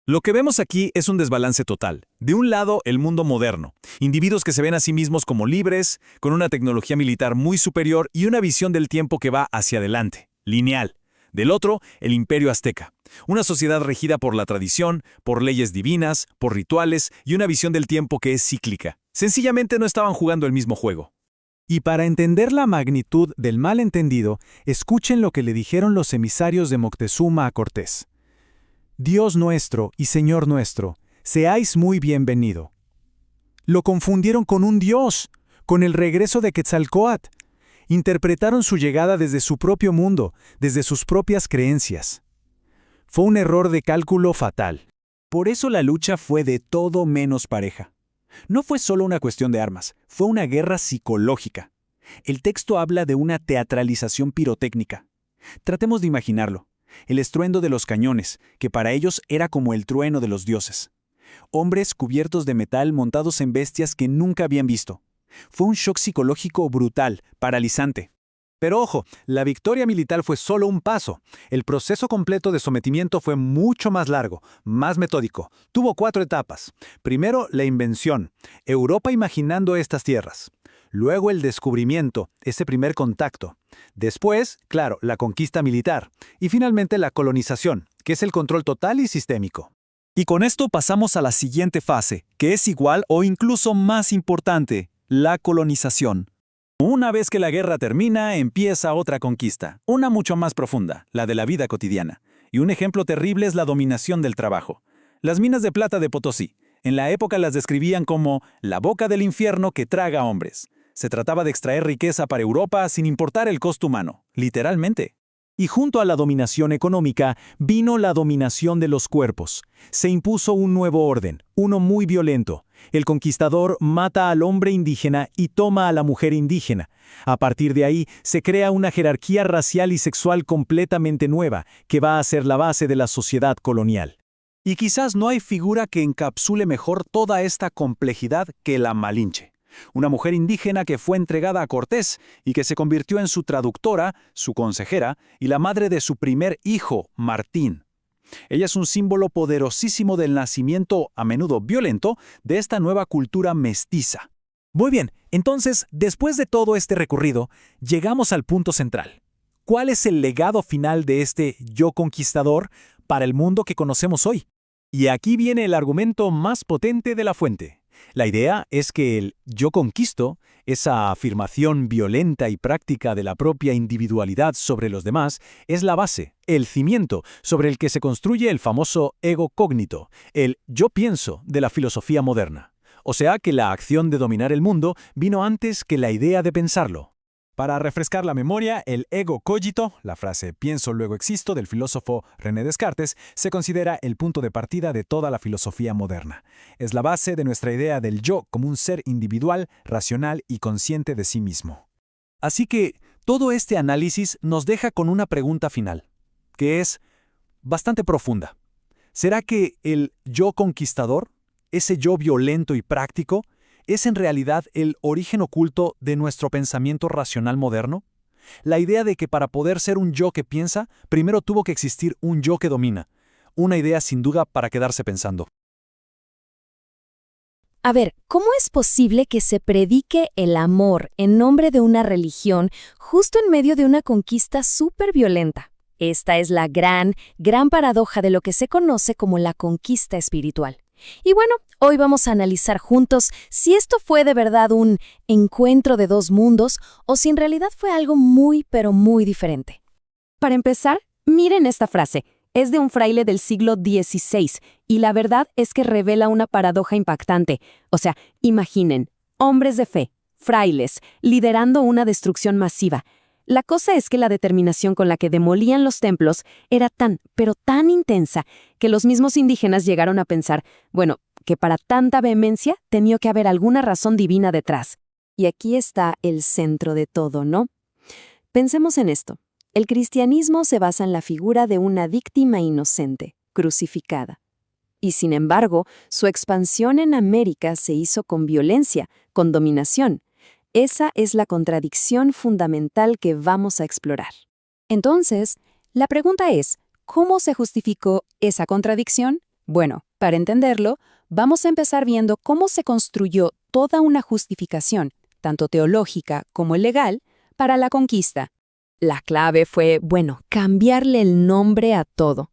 Lo que vemos aquí es un desbalance total. De un lado, el mundo moderno. Individuos que se ven a sí mismos como libres, con una tecnología militar muy superior y una visión del tiempo que va hacia adelante, lineal. Del otro, el imperio azteca. Una sociedad regida por la tradición, por leyes divinas, por rituales y una visión del tiempo que es cíclica. Sencillamente no estaban jugando el mismo juego. Y para entender la magnitud del malentendido, escuchen lo que le dijeron los emisarios de Moctezuma a Cortés. Dios nuestro y Señor nuestro, seáis muy bienvenido. Lo confundieron con un dios, con el regreso de Quetzalcóatl. Interpretaron su llegada desde su propio mundo, desde sus propias creencias. Fue un error de cálculo fatal. Por eso la lucha fue de todo menos pareja. No fue solo una cuestión de armas, fue una guerra psicológica. El texto habla de una teatralización pirotécnica. Tratemos de imaginarlo. El estruendo de los cañones, que para ellos era como el trueno de los dioses. Hombres cubiertos de metal montados en bestias que nunca habían visto. Fue un shock psicológico brutal, paralizante. Pero ojo, la victoria militar fue solo un paso. El proceso completo de sometimiento fue mucho más largo, más metódico. Tuvo 4 etapas. Primero, la invención, Europa imaginando estas tierras. Luego el descubrimiento, ese primer contacto. Después, claro, la conquista militar. Y finalmente la colonización, que es el control total y sistémico. Y con esto pasamos a la siguiente fase, que es igual o incluso más importante, la colonización. Una vez que la guerra termina, empieza otra conquista, una mucho más profunda, la de la vida cotidiana. Y un ejemplo terrible es la dominación del trabajo. Las minas de plata de Potosí, en la época las describían como la boca del infierno que traga hombres. Se trataba de extraer riqueza para Europa sin importar el costo humano, literalmente. Y junto a la dominación económica vino la dominación de los cuerpos. Se impuso un nuevo orden, uno muy violento. El conquistador mata al hombre indígena y toma a la mujer indígena. A partir de ahí se crea una jerarquía racial y sexual completamente nueva, que va a ser la base de la sociedad colonial. Y quizás no hay figura que encapsule mejor toda esta complejidad que la Malinche. Una mujer indígena que fue entregada a Cortés y que se convirtió en su traductora, su consejera y la madre de su primer hijo, Martín. Ella es un símbolo poderosísimo del nacimiento, a menudo violento, de esta nueva cultura mestiza. Muy bien, entonces, después de todo este recorrido, llegamos al punto central. ¿Cuál es el legado final de este yo conquistador para el mundo que conocemos hoy? Y aquí viene el argumento más potente de la fuente. La idea es que el yo conquisto, esa afirmación violenta y práctica de la propia individualidad sobre los demás, es la base, el cimiento sobre el que se construye el famoso ego cógnito, el yo pienso de la filosofía moderna. O sea que la acción de dominar el mundo vino antes que la idea de pensarlo. Para refrescar la memoria, el ego cogito, la frase pienso luego existo del filósofo René Descartes, se considera el punto de partida de toda la filosofía moderna. Es la base de nuestra idea del yo como un ser individual, racional y consciente de sí mismo. Así que todo este análisis nos deja con una pregunta final, que es bastante profunda. ¿Será que el yo conquistador, ese yo violento y práctico, es en realidad el origen oculto de nuestro pensamiento racional moderno? La idea de que para poder ser un yo que piensa, primero tuvo que existir un yo que domina. Una idea sin duda para quedarse pensando. A ver, ¿cómo es posible que se predique el amor en nombre de una religión justo en medio de una conquista súper violenta? Esta es la gran paradoja de lo que se conoce como la conquista espiritual. Y bueno, hoy vamos a analizar juntos si esto fue de verdad un encuentro de dos mundos o si en realidad fue algo muy, pero muy diferente. Para empezar, miren esta frase. Es de un fraile del siglo XVI y la verdad es que revela una paradoja impactante. O sea, imaginen, hombres de fe, frailes, liderando una destrucción masiva. La cosa es que la determinación con la que demolían los templos era tan, pero tan intensa que los mismos indígenas llegaron a pensar, bueno, que para tanta vehemencia tenía que haber alguna razón divina detrás. Y aquí está el centro de todo, ¿no? Pensemos en esto. El cristianismo se basa en la figura de una víctima inocente, crucificada. Y sin embargo, su expansión en América se hizo con violencia, con dominación. Esa es la contradicción fundamental que vamos a explorar. Entonces, la pregunta es, ¿cómo se justificó esa contradicción? Bueno, para entenderlo, vamos a empezar viendo cómo se construyó toda una justificación, tanto teológica como legal, para la conquista. La clave fue, cambiarle el nombre a todo.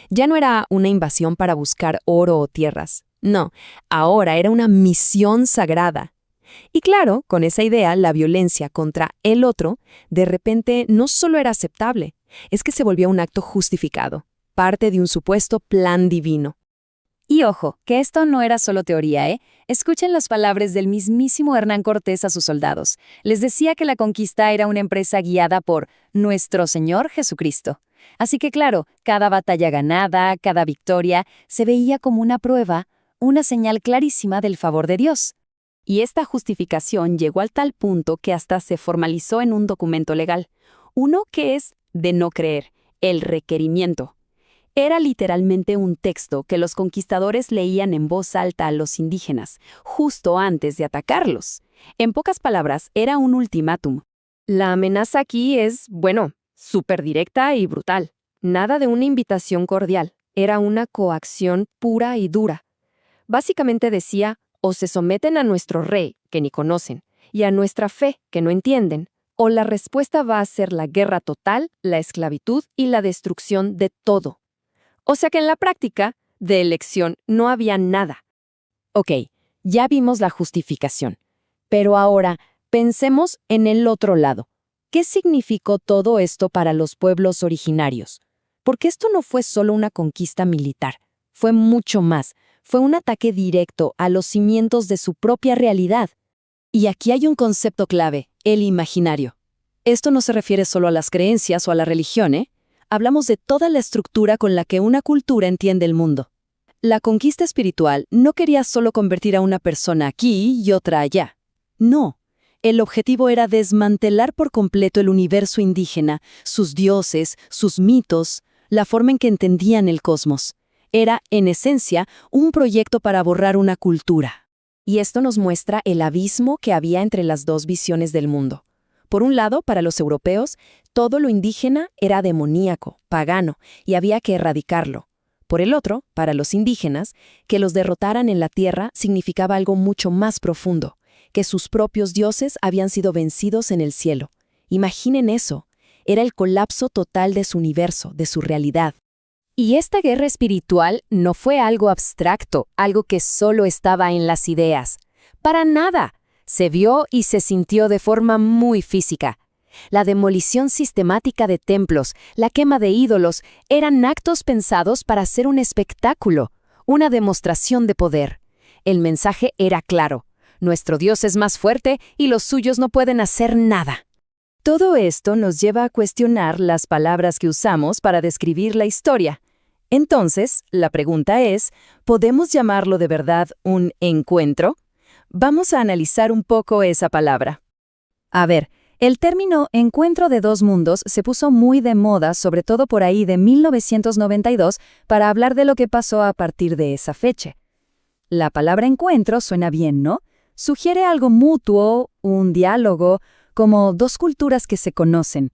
Ya no era una invasión para buscar oro o tierras. No, ahora era una misión sagrada. Y claro, con esa idea, la violencia contra el otro, de repente no solo era aceptable, es que se volvió un acto justificado, parte de un supuesto plan divino. Y ojo, que esto no era solo teoría, ¿eh? Escuchen las palabras del mismísimo Hernán Cortés a sus soldados. Les decía que la conquista era una empresa guiada por nuestro Señor Jesucristo. Así que claro, cada batalla ganada, cada victoria, se veía como una prueba, una señal clarísima del favor de Dios. Y esta justificación llegó al tal punto que hasta se formalizó en un documento legal, uno que es de no creer, el requerimiento. Era literalmente un texto que los conquistadores leían en voz alta a los indígenas, justo antes de atacarlos. En pocas palabras, era un ultimátum. La amenaza aquí es, bueno, súper directa y brutal. Nada de una invitación cordial. Era una coacción pura y dura. Básicamente decía, o se someten a nuestro rey, que ni conocen, y a nuestra fe, que no entienden, o la respuesta va a ser la guerra total, la esclavitud y la destrucción de todo. O sea que en la práctica, de elección no había nada. Ok, ya vimos la justificación. Pero ahora, pensemos en el otro lado. ¿Qué significó todo esto para los pueblos originarios? Porque esto no fue solo una conquista militar, fue mucho más. Fue un ataque directo a los cimientos de su propia realidad. Y aquí hay un concepto clave, el imaginario. Esto no se refiere solo a las creencias o a la religión, ¿eh? Hablamos de toda la estructura con la que una cultura entiende el mundo. La conquista espiritual no quería solo convertir a una persona aquí y otra allá. No. El objetivo era desmantelar por completo el universo indígena, sus dioses, sus mitos, la forma en que entendían el cosmos. Era, en esencia, un proyecto para borrar una cultura. Y esto nos muestra el abismo que había entre las dos visiones del mundo. Por un lado, para los europeos, todo lo indígena era demoníaco, pagano, y había que erradicarlo. Por el otro, para los indígenas, que los derrotaran en la tierra significaba algo mucho más profundo, que sus propios dioses habían sido vencidos en el cielo. Imaginen eso. Era el colapso total de su universo, de su realidad. Y esta guerra espiritual no fue algo abstracto, algo que solo estaba en las ideas. Para nada. Se vio y se sintió de forma muy física. La demolición sistemática de templos, la quema de ídolos, eran actos pensados para hacer un espectáculo, una demostración de poder. El mensaje era claro. Nuestro Dios es más fuerte y los suyos no pueden hacer nada. Todo esto nos lleva a cuestionar las palabras que usamos para describir la historia. Entonces, la pregunta es, ¿podemos llamarlo de verdad un encuentro? Vamos a analizar un poco esa palabra. A ver, el término encuentro de dos mundos se puso muy de moda, sobre todo por ahí de 1992, para hablar de lo que pasó a partir de esa fecha. La palabra encuentro suena bien, ¿no? Sugiere algo mutuo, un diálogo, como dos culturas que se conocen.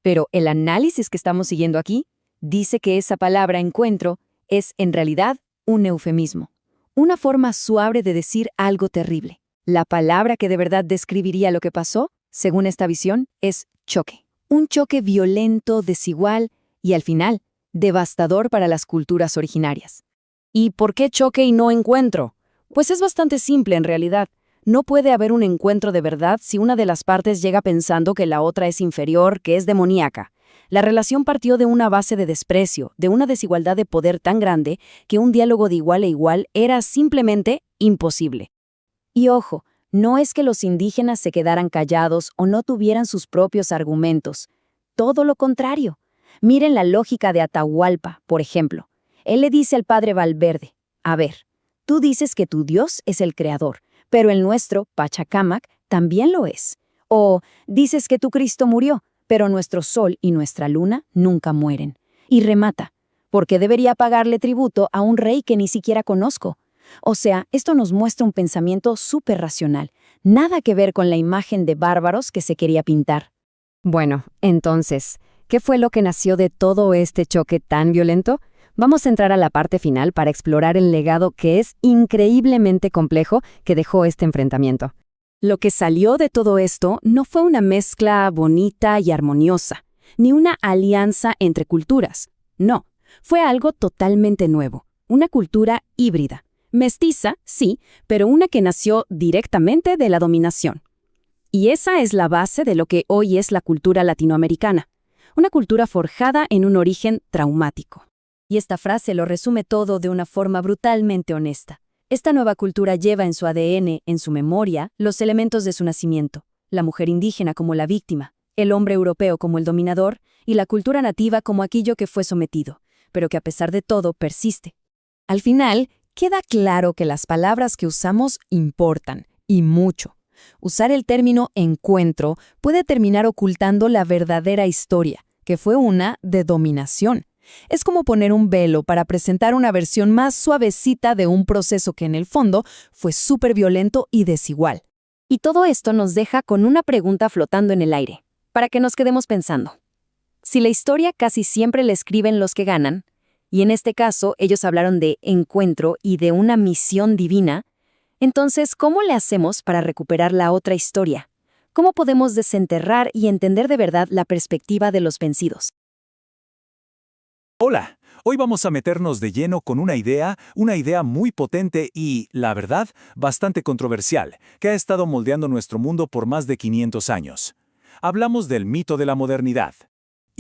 Pero el análisis que estamos siguiendo aquí dice que esa palabra encuentro es en realidad un eufemismo, una forma suave de decir algo terrible. La palabra que de verdad describiría lo que pasó, según esta visión, es choque. Un choque violento, desigual y, al final, devastador para las culturas originarias. ¿Y por qué choque y no encuentro? Pues es bastante simple en realidad. No puede haber un encuentro de verdad si una de las partes llega pensando que la otra es inferior, que es demoníaca. La relación partió de una base de desprecio, de una desigualdad de poder tan grande que un diálogo de igual a igual era simplemente imposible. Y ojo, no es que los indígenas se quedaran callados o no tuvieran sus propios argumentos. Todo lo contrario. Miren la lógica de Atahualpa, por ejemplo. Él le dice al padre Valverde, a ver, tú dices que tu Dios es el creador, pero el nuestro, Pachacamac, también lo es. O dices que tu Cristo murió, pero nuestro sol y nuestra luna nunca mueren. Y remata, porque debería pagarle tributo a un rey que ni siquiera conozco. O sea, esto nos muestra un pensamiento súper racional, nada que ver con la imagen de bárbaros que se quería pintar. Bueno, entonces, ¿qué fue lo que nació de todo este choque tan violento? Vamos a entrar a la parte final para explorar el legado que es increíblemente complejo que dejó este enfrentamiento. Lo que salió de todo esto no fue una mezcla bonita y armoniosa, ni una alianza entre culturas. No, fue algo totalmente nuevo, una cultura híbrida. Mestiza, sí, pero una que nació directamente de la dominación. Y esa es la base de lo que hoy es la cultura latinoamericana, una cultura forjada en un origen traumático. Y esta frase lo resume todo de una forma brutalmente honesta. Esta nueva cultura lleva en su ADN, en su memoria, los elementos de su nacimiento, la mujer indígena como la víctima, el hombre europeo como el dominador y la cultura nativa como aquello que fue sometido, pero que a pesar de todo persiste. Al final, Queda claro que las palabras que usamos importan, y mucho. Usar el término encuentro puede terminar ocultando la verdadera historia, que fue una de dominación. Es como poner un velo para presentar una versión más suavecita de un proceso que en el fondo fue súper violento y desigual. Y todo esto nos deja con una pregunta flotando en el aire, para que nos quedemos pensando. Si la historia casi siempre la escriben los que ganan, y en este caso ellos hablaron de encuentro y de una misión divina, entonces, ¿cómo le hacemos para recuperar la otra historia? ¿Cómo podemos desenterrar y entender de verdad la perspectiva de los vencidos? Hola, hoy vamos a meternos de lleno con una idea muy potente y, la verdad, bastante controversial, que ha estado moldeando nuestro mundo por más de 500 años. Hablamos del mito de la modernidad.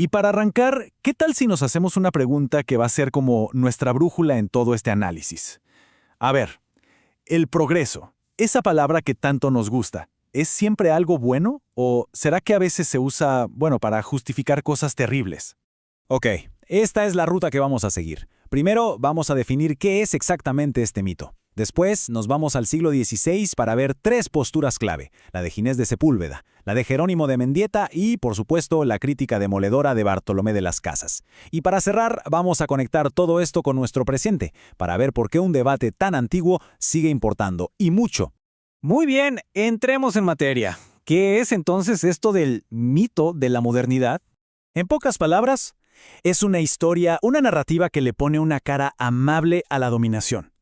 Y para arrancar, ¿qué tal si nos hacemos una pregunta que va a ser como nuestra brújula en todo este análisis? A ver, el progreso, esa palabra que tanto nos gusta, ¿es siempre algo bueno o será que a veces se usa, para justificar cosas terribles? Ok, esta es la ruta que vamos a seguir. Primero vamos a definir qué es exactamente este mito. Después nos vamos al siglo XVI para ver 3 posturas clave, la de Ginés de Sepúlveda, la de Jerónimo de Mendieta y, por supuesto, la crítica demoledora de Bartolomé de las Casas. Y para cerrar, vamos a conectar todo esto con nuestro presente, para ver por qué un debate tan antiguo sigue importando, y mucho. Muy bien, entremos en materia. ¿Qué es entonces esto del mito de la modernidad? En pocas palabras, es una historia, una narrativa que le pone una cara amable a la dominación.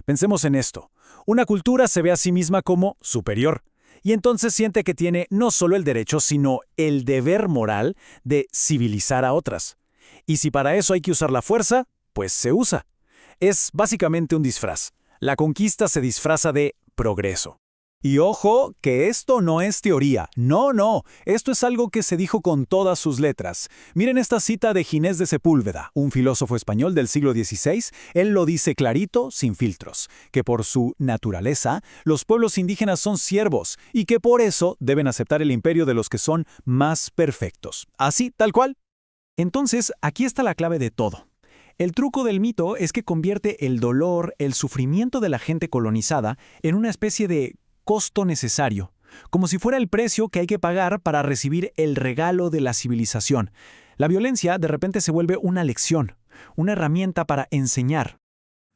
Pensemos en esto. Una cultura se ve a sí misma como superior, y entonces siente que tiene no solo el derecho, sino el deber moral de civilizar a otras. Y si para eso hay que usar la fuerza, pues se usa. Es básicamente un disfraz. La conquista se disfraza de progreso. Y ojo, que esto no es teoría. No, esto es algo que se dijo con todas sus letras. Miren esta cita de Ginés de Sepúlveda, un filósofo español del siglo XVI. Él lo dice clarito, sin filtros, que por su naturaleza, los pueblos indígenas son siervos y que por eso deben aceptar el imperio de los que son más perfectos. Así, tal cual. Entonces, aquí está la clave de todo. El truco del mito es que convierte el dolor, el sufrimiento de la gente colonizada en una especie de costo necesario, como si fuera el precio que hay que pagar para recibir el regalo de la civilización. La violencia de repente se vuelve una lección, una herramienta para enseñar.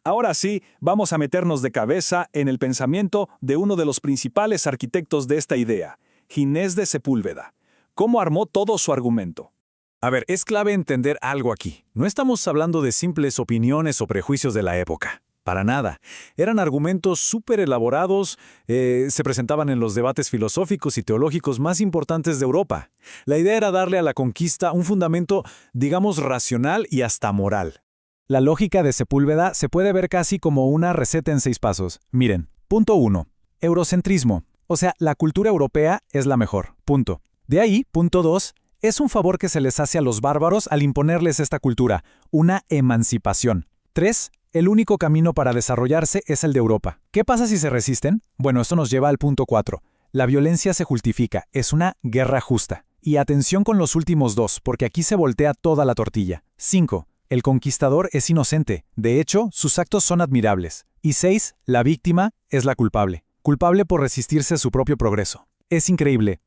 Ahora sí, vamos a meternos de cabeza en el pensamiento de uno de los principales arquitectos de esta idea, Ginés de Sepúlveda. ¿Cómo armó todo su argumento? A ver, es clave entender algo aquí. No estamos hablando de simples opiniones o prejuicios de la época. Para nada. Eran argumentos súper elaborados, se presentaban en los debates filosóficos y teológicos más importantes de Europa. La idea era darle a la conquista un fundamento, digamos, racional y hasta moral. La lógica de Sepúlveda se puede ver casi como una receta en 6 pasos. Miren, punto 1. Eurocentrismo. O sea, la cultura europea es la mejor. Punto. De ahí, punto 2. Es un favor que se les hace a los bárbaros al imponerles esta cultura. Una emancipación. 3. El único camino para desarrollarse es el de Europa. ¿Qué pasa si se resisten? Bueno, esto nos lleva al punto 4. La violencia se justifica, es una guerra justa. Y atención con los últimos 2, porque aquí se voltea toda la tortilla. 5. El conquistador es inocente. De hecho, sus actos son admirables. Y 6. La víctima es la culpable. Culpable por resistirse a su propio progreso. Es increíble.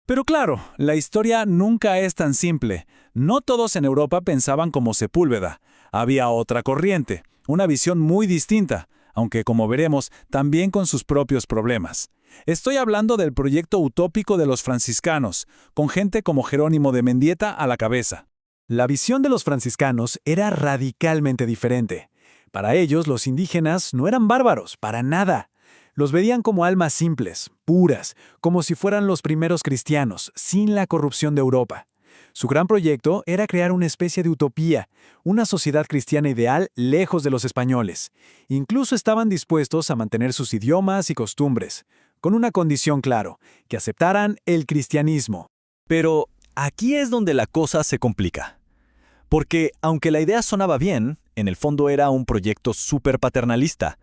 Pero claro, la historia nunca es tan simple. No todos en Europa pensaban como Sepúlveda. Había otra corriente. Una visión muy distinta, aunque como veremos, también con sus propios problemas. Estoy hablando del proyecto utópico de los franciscanos, con gente como Jerónimo de Mendieta a la cabeza. La visión de los franciscanos era radicalmente diferente. Para ellos, los indígenas no eran bárbaros, para nada. Los veían como almas simples, puras, como si fueran los primeros cristianos, sin la corrupción de Europa. Su gran proyecto era crear una especie de utopía, una sociedad cristiana ideal lejos de los españoles. Incluso estaban dispuestos a mantener sus idiomas y costumbres, con una condición claro, que aceptaran el cristianismo. Pero aquí es donde la cosa se complica. Porque aunque la idea sonaba bien, en el fondo era un proyecto súper paternalista.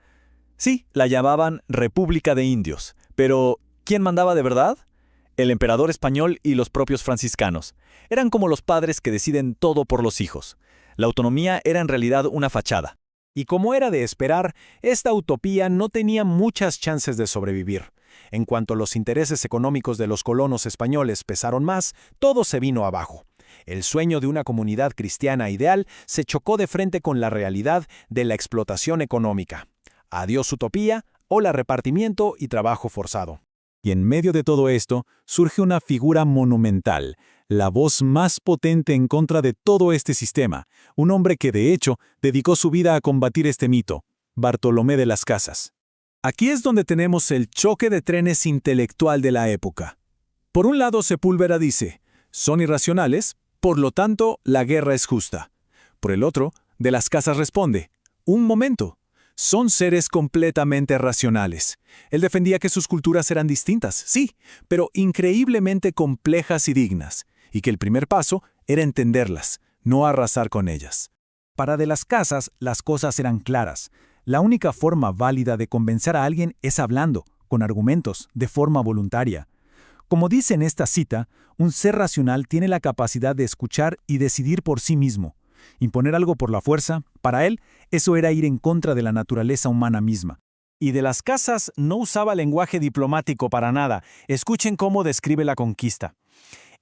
Sí, la llamaban República de Indios, pero ¿quién mandaba de verdad? El emperador español y los propios franciscanos. Eran como los padres que deciden todo por los hijos. La autonomía era en realidad una fachada. Y como era de esperar, esta utopía no tenía muchas chances de sobrevivir. En cuanto los intereses económicos de los colonos españoles pesaron más, todo se vino abajo. El sueño de una comunidad cristiana ideal se chocó de frente con la realidad de la explotación económica. Adiós utopía, hola repartimiento y trabajo forzado. Y en medio de todo esto, surge una figura monumental, la voz más potente en contra de todo este sistema, un hombre que de hecho dedicó su vida a combatir este mito, Bartolomé de las Casas. Aquí es donde tenemos el choque de trenes intelectual de la época. Por un lado, Sepúlveda dice, son irracionales, por lo tanto, la guerra es justa. Por el otro, de las Casas responde, un momento, son seres completamente racionales. Él defendía que sus culturas eran distintas, sí, pero increíblemente complejas y dignas, y que el primer paso era entenderlas, no arrasar con ellas. Para de las Casas, las cosas eran claras. La única forma válida de convencer a alguien es hablando, con argumentos, de forma voluntaria. Como dice en esta cita, un ser racional tiene la capacidad de escuchar y decidir por sí mismo. Imponer algo por la fuerza, para él, eso era ir en contra de la naturaleza humana misma. Y de las Casas no usaba lenguaje diplomático para nada. Escuchen cómo describe la conquista.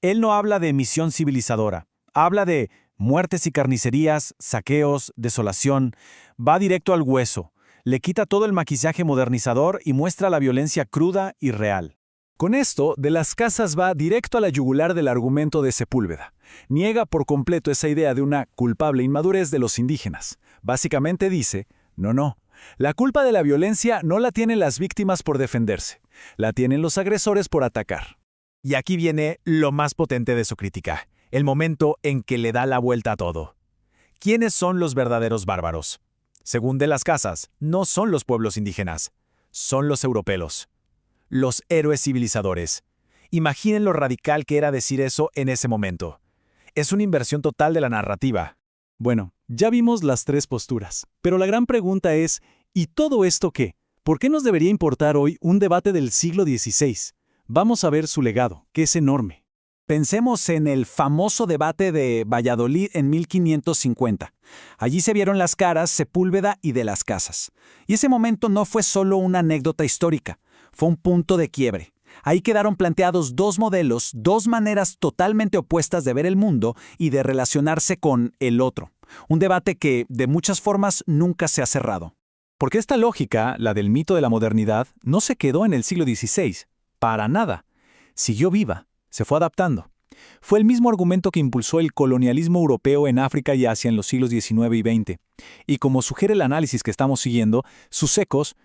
Él no habla de misión civilizadora. Habla de muertes y carnicerías, saqueos, desolación. Va directo al hueso. Le quita todo el maquillaje modernizador y muestra la violencia cruda y real. Con esto, de las Casas va directo a la yugular del argumento de Sepúlveda. Niega por completo esa idea de una culpable inmadurez de los indígenas. Básicamente dice, no, la culpa de la violencia no la tienen las víctimas por defenderse, la tienen los agresores por atacar. Y aquí viene lo más potente de su crítica, el momento en que le da la vuelta a todo. ¿Quiénes son los verdaderos bárbaros? Según de las Casas, no son los pueblos indígenas, son los europeos. Los héroes civilizadores. Imaginen lo radical que era decir eso en ese momento. Es una inversión total de la narrativa. Bueno, ya vimos las tres posturas, pero la gran pregunta es, ¿y todo esto qué? ¿Por qué nos debería importar hoy un debate del siglo XVI? Vamos a ver su legado, que es enorme. Pensemos en el famoso debate de Valladolid en 1550. Allí se vieron las caras Sepúlveda y de las Casas. Y ese momento no fue solo una anécdota histórica, fue un punto de quiebre. Ahí quedaron planteados dos modelos, dos maneras totalmente opuestas de ver el mundo y de relacionarse con el otro. Un debate que, de muchas formas, nunca se ha cerrado. Porque esta lógica, la del mito de la modernidad, no se quedó en el siglo XVI. Para nada. Siguió viva. Se fue adaptando. Fue el mismo argumento que impulsó el colonialismo europeo en África y Asia en los siglos XIX y XX. Y como sugiere el análisis que estamos siguiendo, sus ecos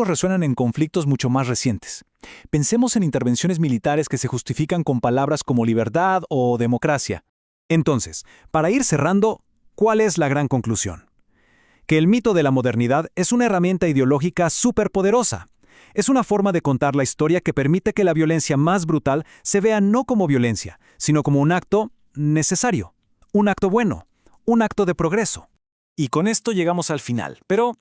resuenan en conflictos mucho más recientes. Pensemos en intervenciones militares que se justifican con palabras como libertad o democracia. Entonces, para ir cerrando, ¿cuál es la gran conclusión? Que el mito de la modernidad es una herramienta ideológica superpoderosa. Es una forma de contar la historia que permite que la violencia más brutal se vea no como violencia, sino como un acto necesario, un acto bueno, un acto de progreso. Y con esto llegamos al final, pero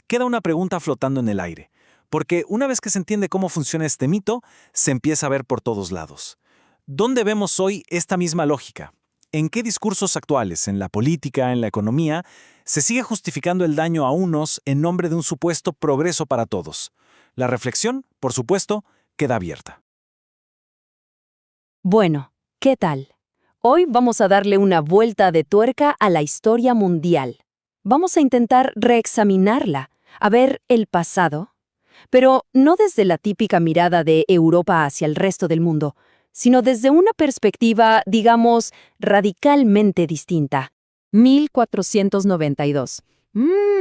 queda una pregunta flotando en el aire, porque una vez que se entiende cómo funciona este mito, se empieza a ver por todos lados. ¿Dónde vemos hoy esta misma lógica? ¿En qué discursos actuales, en la política, en la economía, se sigue justificando el daño a unos en nombre de un supuesto progreso para todos? La reflexión, por supuesto, queda abierta. Bueno, ¿qué tal? Hoy vamos a darle una vuelta de tuerca a la historia mundial. Vamos a intentar reexaminarla, a ver el pasado, pero no desde la típica mirada de Europa hacia el resto del mundo, sino desde una perspectiva, digamos, radicalmente distinta. 1492.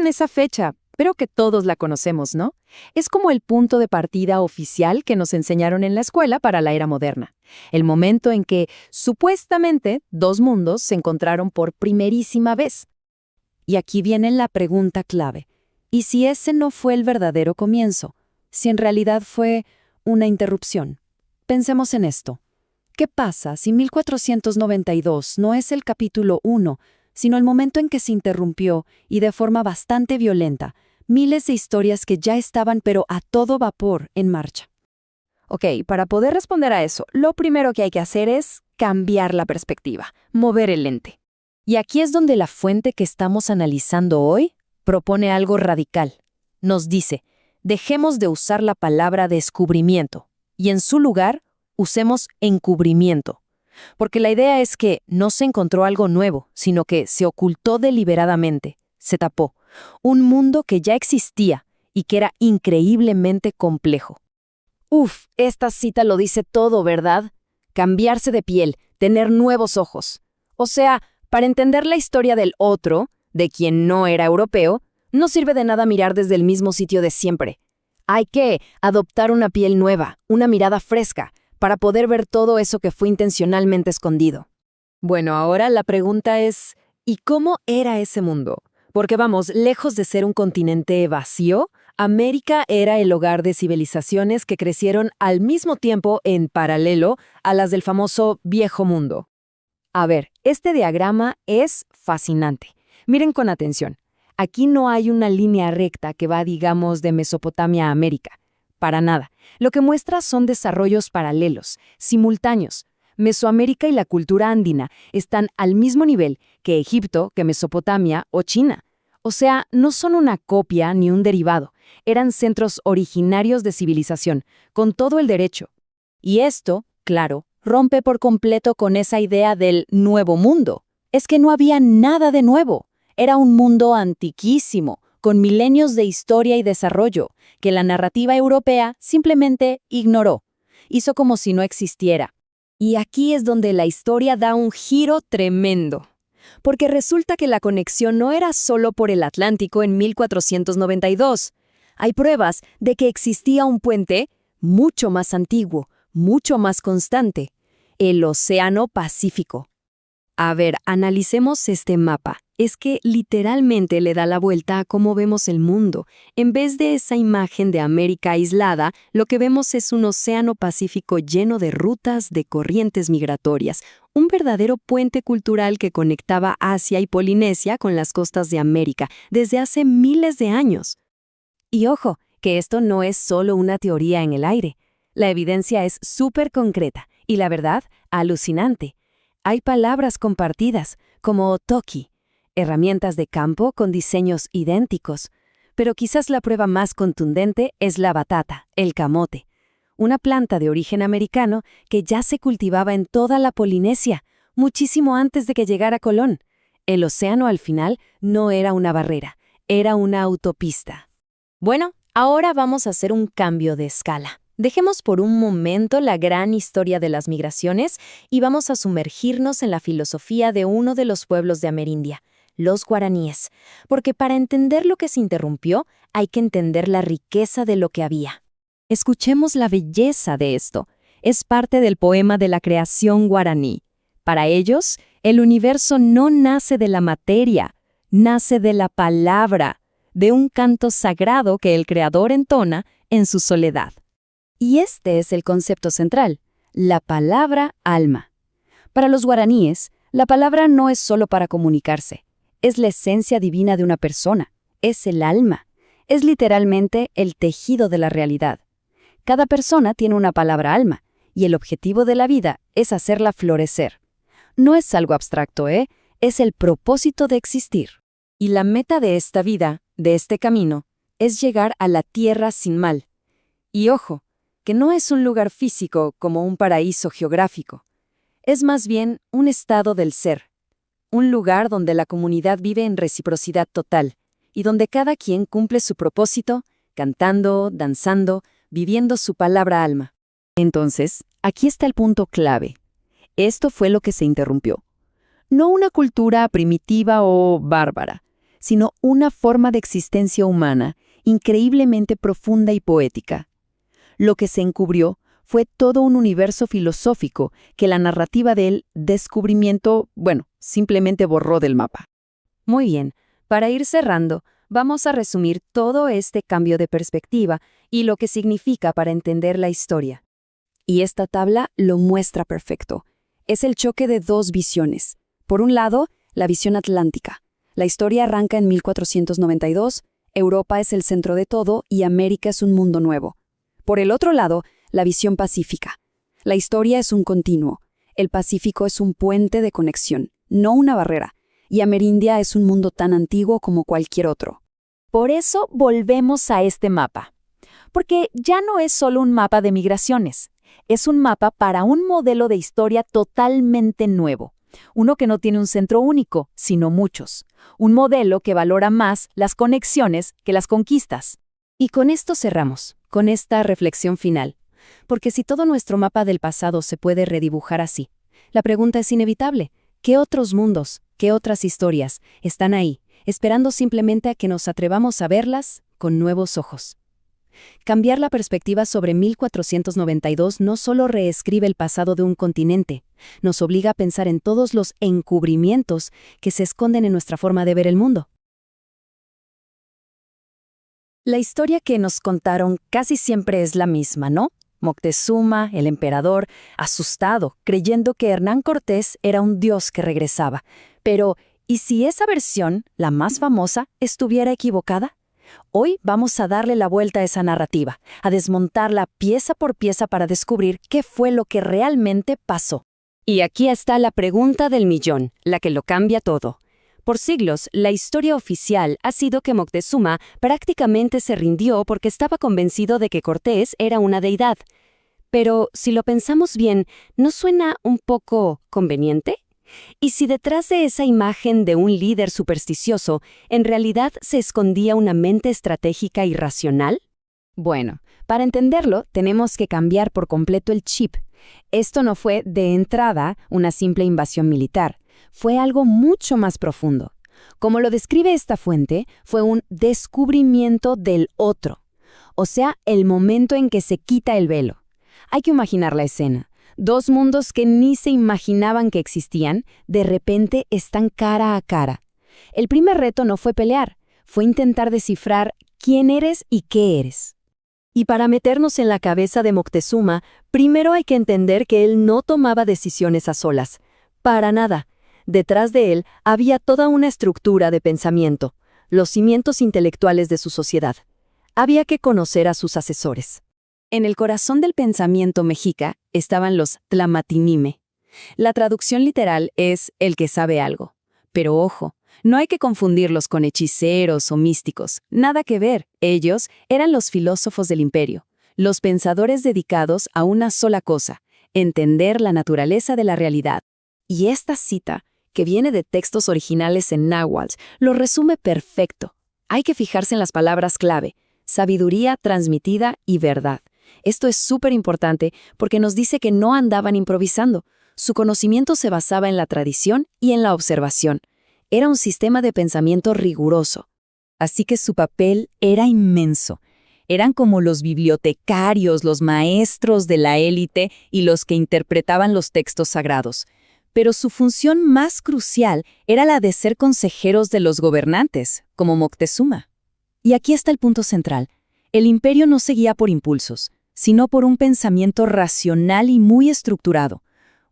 Esa fecha, pero que todos la conocemos, ¿no? Es como el punto de partida oficial que nos enseñaron en la escuela para la era moderna. El momento en que, supuestamente, dos mundos se encontraron por primerísima vez. Y aquí viene la pregunta clave. ¿Y si ese no fue el verdadero comienzo? Si en realidad fue una interrupción. Pensemos en esto. ¿Qué pasa si 1492 no es el capítulo 1, sino el momento en que se interrumpió, y de forma bastante violenta, miles de historias que ya estaban pero a todo vapor en marcha? Ok, para poder responder a eso, lo primero que hay que hacer es cambiar la perspectiva, mover el lente. Y aquí es donde la fuente que estamos analizando hoy propone algo radical. Nos dice, dejemos de usar la palabra descubrimiento y en su lugar usemos encubrimiento. Porque la idea es que no se encontró algo nuevo, sino que se ocultó deliberadamente, se tapó, un mundo que ya existía y que era increíblemente complejo. Uf, esta cita lo dice todo, ¿verdad? Cambiarse de piel, tener nuevos ojos. O sea, para entender la historia del otro, de quien no era europeo, no sirve de nada mirar desde el mismo sitio de siempre. Hay que adoptar una piel nueva, una mirada fresca, para poder ver todo eso que fue intencionalmente escondido. Bueno, ahora la pregunta es, ¿y cómo era ese mundo? Porque vamos, lejos de ser un continente vacío, América era el hogar de civilizaciones que crecieron al mismo tiempo en paralelo a las del famoso Viejo Mundo. A ver, este diagrama es fascinante. Miren con atención. Aquí no hay una línea recta que va, digamos, de Mesopotamia a América. Para nada. Lo que muestra son desarrollos paralelos, simultáneos. Mesoamérica y la cultura andina están al mismo nivel que Egipto, que Mesopotamia o China. O sea, no son una copia ni un derivado. Eran centros originarios de civilización, con todo el derecho. Y esto, claro, rompe por completo con esa idea del nuevo mundo. Es que no había nada de nuevo. Era un mundo antiquísimo, con milenios de historia y desarrollo, que la narrativa europea simplemente ignoró. Hizo como si no existiera. Y aquí es donde la historia da un giro tremendo. Porque resulta que la conexión no era solo por el Atlántico en 1492. Hay pruebas de que existía un puente mucho más antiguo, mucho más constante, el Océano Pacífico. A ver, analicemos este mapa. Es que literalmente le da la vuelta a cómo vemos el mundo. En vez de esa imagen de América aislada, lo que vemos es un océano Pacífico lleno de rutas, de corrientes migratorias, un verdadero puente cultural que conectaba Asia y Polinesia con las costas de América desde hace miles de años. Y ojo, que esto no es solo una teoría en el aire. La evidencia es súper concreta y la verdad, alucinante. Hay palabras compartidas, como toki, herramientas de campo con diseños idénticos, pero quizás la prueba más contundente es la batata, el camote, una planta de origen americano que ya se cultivaba en toda la Polinesia, muchísimo antes de que llegara Colón. El océano al final no era una barrera, era una autopista. Bueno, ahora vamos a hacer un cambio de escala. Dejemos por un momento la gran historia de las migraciones y vamos a sumergirnos en la filosofía de uno de los pueblos de Amerindia, los guaraníes, porque para entender lo que se interrumpió hay que entender la riqueza de lo que había. Escuchemos la belleza de esto. Es parte del poema de la creación guaraní. Para ellos, el universo no nace de la materia, nace de la palabra, de un canto sagrado que el Creador entona en su soledad. Y este es el concepto central, la palabra alma. Para los guaraníes, la palabra no es solo para comunicarse, es la esencia divina de una persona, es el alma, es literalmente el tejido de la realidad. Cada persona tiene una palabra alma, y el objetivo de la vida es hacerla florecer. No es algo abstracto, es el propósito de existir. Y la meta de esta vida, de este camino, es llegar a la tierra sin mal. Y ojo, que no es un lugar físico como un paraíso geográfico. Es más bien un estado del ser, un lugar donde la comunidad vive en reciprocidad total y donde cada quien cumple su propósito, cantando, danzando, viviendo su palabra alma. Entonces, aquí está el punto clave. Esto fue lo que se interrumpió. No una cultura primitiva o bárbara, sino una forma de existencia humana increíblemente profunda y poética. Lo que se encubrió fue todo un universo filosófico que la narrativa del descubrimiento, simplemente borró del mapa. Muy bien, para ir cerrando, vamos a resumir todo este cambio de perspectiva y lo que significa para entender la historia. Y esta tabla lo muestra perfecto. Es el choque de dos visiones. Por un lado, la visión atlántica. La historia arranca en 1492, Europa es el centro de todo y América es un mundo nuevo. Por el otro lado, la visión pacífica. La historia es un continuo. El Pacífico es un puente de conexión, no una barrera. Y Amerindia es un mundo tan antiguo como cualquier otro. Por eso volvemos a este mapa. Porque ya no es solo un mapa de migraciones, es un mapa para un modelo de historia totalmente nuevo. Uno que no tiene un centro único, sino muchos. Un modelo que valora más las conexiones que las conquistas. Y con esto cerramos, con esta reflexión final. Porque si todo nuestro mapa del pasado se puede redibujar así, la pregunta es inevitable. ¿Qué otros mundos, qué otras historias están ahí, esperando simplemente a que nos atrevamos a verlas con nuevos ojos? Cambiar la perspectiva sobre 1492 no solo reescribe el pasado de un continente, nos obliga a pensar en todos los encubrimientos que se esconden en nuestra forma de ver el mundo. La historia que nos contaron casi siempre es la misma, ¿no? Moctezuma, el emperador, asustado, creyendo que Hernán Cortés era un dios que regresaba. Pero, ¿y si esa versión, la más famosa, estuviera equivocada? Hoy vamos a darle la vuelta a esa narrativa, a desmontarla pieza por pieza para descubrir qué fue lo que realmente pasó. Y aquí está la pregunta del millón, la que lo cambia todo. Por siglos, la historia oficial ha sido que Moctezuma prácticamente se rindió porque estaba convencido de que Cortés era una deidad. Pero, si lo pensamos bien, ¿no suena un poco conveniente? ¿Y si detrás de esa imagen de un líder supersticioso, en realidad se escondía una mente estratégica y racional? Bueno, para entenderlo, tenemos que cambiar por completo el chip. Esto no fue, de entrada, una simple invasión militar. Fue algo mucho más profundo. Como lo describe esta fuente, fue un descubrimiento del otro. O sea, el momento en que se quita el velo. Hay que imaginar la escena. Dos mundos que ni se imaginaban que existían, de repente están cara a cara. El primer reto no fue pelear, fue intentar descifrar quién eres y qué eres. Y para meternos en la cabeza de Moctezuma, primero hay que entender que él no tomaba decisiones a solas. Para nada. Detrás de él había toda una estructura de pensamiento, los cimientos intelectuales de su sociedad. Había que conocer a sus asesores. En el corazón del pensamiento mexica estaban los tlamatinime. La traducción literal es el que sabe algo. Pero ojo, no hay que confundirlos con hechiceros o místicos. Nada que ver. Ellos eran los filósofos del imperio, los pensadores dedicados a una sola cosa, entender la naturaleza de la realidad. Y esta cita, que viene de textos originales en náhuatl, lo resume perfecto. Hay que fijarse en las palabras clave: sabiduría transmitida y verdad. Esto es súper importante porque nos dice que no andaban improvisando. Su conocimiento se basaba en la tradición y en la observación. Era un sistema de pensamiento riguroso. Así que su papel era inmenso. Eran como los bibliotecarios, los maestros de la élite y los que interpretaban los textos sagrados. Pero su función más crucial era la de ser consejeros de los gobernantes, como Moctezuma. Y aquí está el punto central. El imperio no seguía por impulsos, sino por un pensamiento racional y muy estructurado,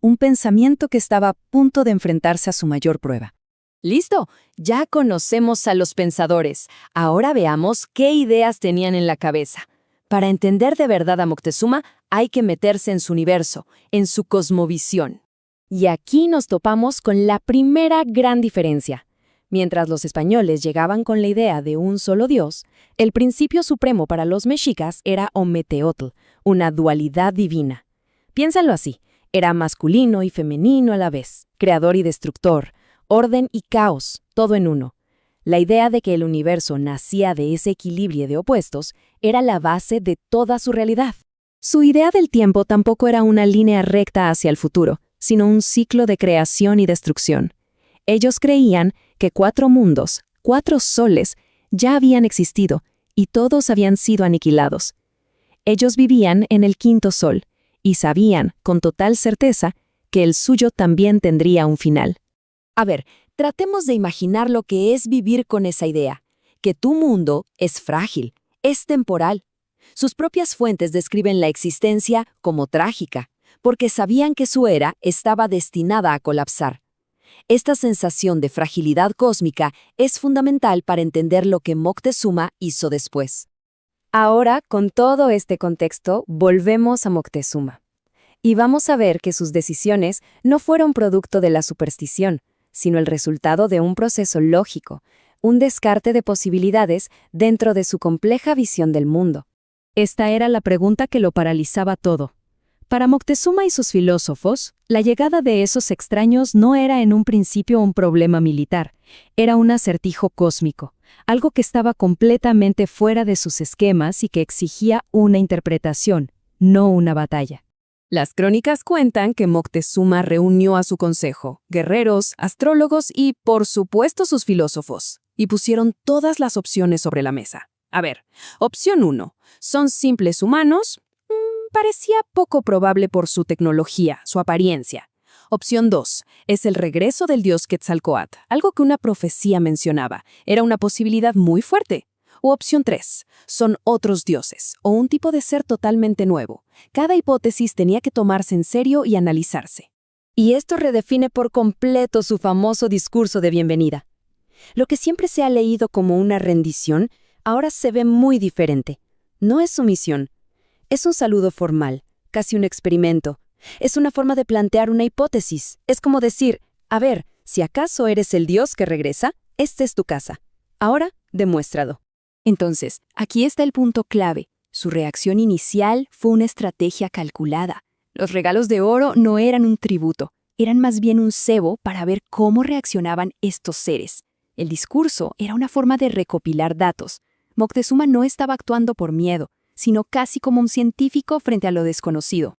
un pensamiento que estaba a punto de enfrentarse a su mayor prueba. ¡Listo! Ya conocemos a los pensadores. Ahora veamos qué ideas tenían en la cabeza. Para entender de verdad a Moctezuma, hay que meterse en su universo, en su cosmovisión. Y aquí nos topamos con la primera gran diferencia. Mientras los españoles llegaban con la idea de un solo Dios, el principio supremo para los mexicas era Ometeotl, una dualidad divina. Piénsalo así, era masculino y femenino a la vez, creador y destructor, orden y caos, todo en uno. La idea de que el universo nacía de ese equilibrio de opuestos era la base de toda su realidad. Su idea del tiempo tampoco era una línea recta hacia el futuro, sino un ciclo de creación y destrucción. Ellos creían que 4 mundos, 4 soles, ya habían existido y todos habían sido aniquilados. Ellos vivían en el 5.º sol y sabían, con total certeza, que el suyo también tendría un final. A ver, tratemos de imaginar lo que es vivir con esa idea, que tu mundo es frágil, es temporal. Sus propias fuentes describen la existencia como trágica, porque sabían que su era estaba destinada a colapsar. Esta sensación de fragilidad cósmica es fundamental para entender lo que Moctezuma hizo después. Ahora, con todo este contexto, volvemos a Moctezuma. Y vamos a ver que sus decisiones no fueron producto de la superstición, sino el resultado de un proceso lógico, un descarte de posibilidades dentro de su compleja visión del mundo. Esta era la pregunta que lo paralizaba todo. Para Moctezuma y sus filósofos, la llegada de esos extraños no era en un principio un problema militar, era un acertijo cósmico, algo que estaba completamente fuera de sus esquemas y que exigía una interpretación, no una batalla. Las crónicas cuentan que Moctezuma reunió a su consejo, guerreros, astrólogos y, por supuesto, sus filósofos, y pusieron todas las opciones sobre la mesa. A ver, opción 1. ¿Son simples humanos? Parecía poco probable por su tecnología, su apariencia. Opción 2. Es el regreso del dios Quetzalcóatl, algo que una profecía mencionaba. Era una posibilidad muy fuerte. O opción 3. Son otros dioses, o un tipo de ser totalmente nuevo. Cada hipótesis tenía que tomarse en serio y analizarse. Y esto redefine por completo su famoso discurso de bienvenida. Lo que siempre se ha leído como una rendición, ahora se ve muy diferente. No es sumisión. Es un saludo formal, casi un experimento. Es una forma de plantear una hipótesis. Es como decir, a ver, si acaso eres el dios que regresa, esta es tu casa. Ahora, demuéstralo. Entonces, aquí está el punto clave. Su reacción inicial fue una estrategia calculada. Los regalos de oro no eran un tributo, eran más bien un cebo para ver cómo reaccionaban estos seres. El discurso era una forma de recopilar datos. Moctezuma no estaba actuando por miedo, sino casi como un científico frente a lo desconocido.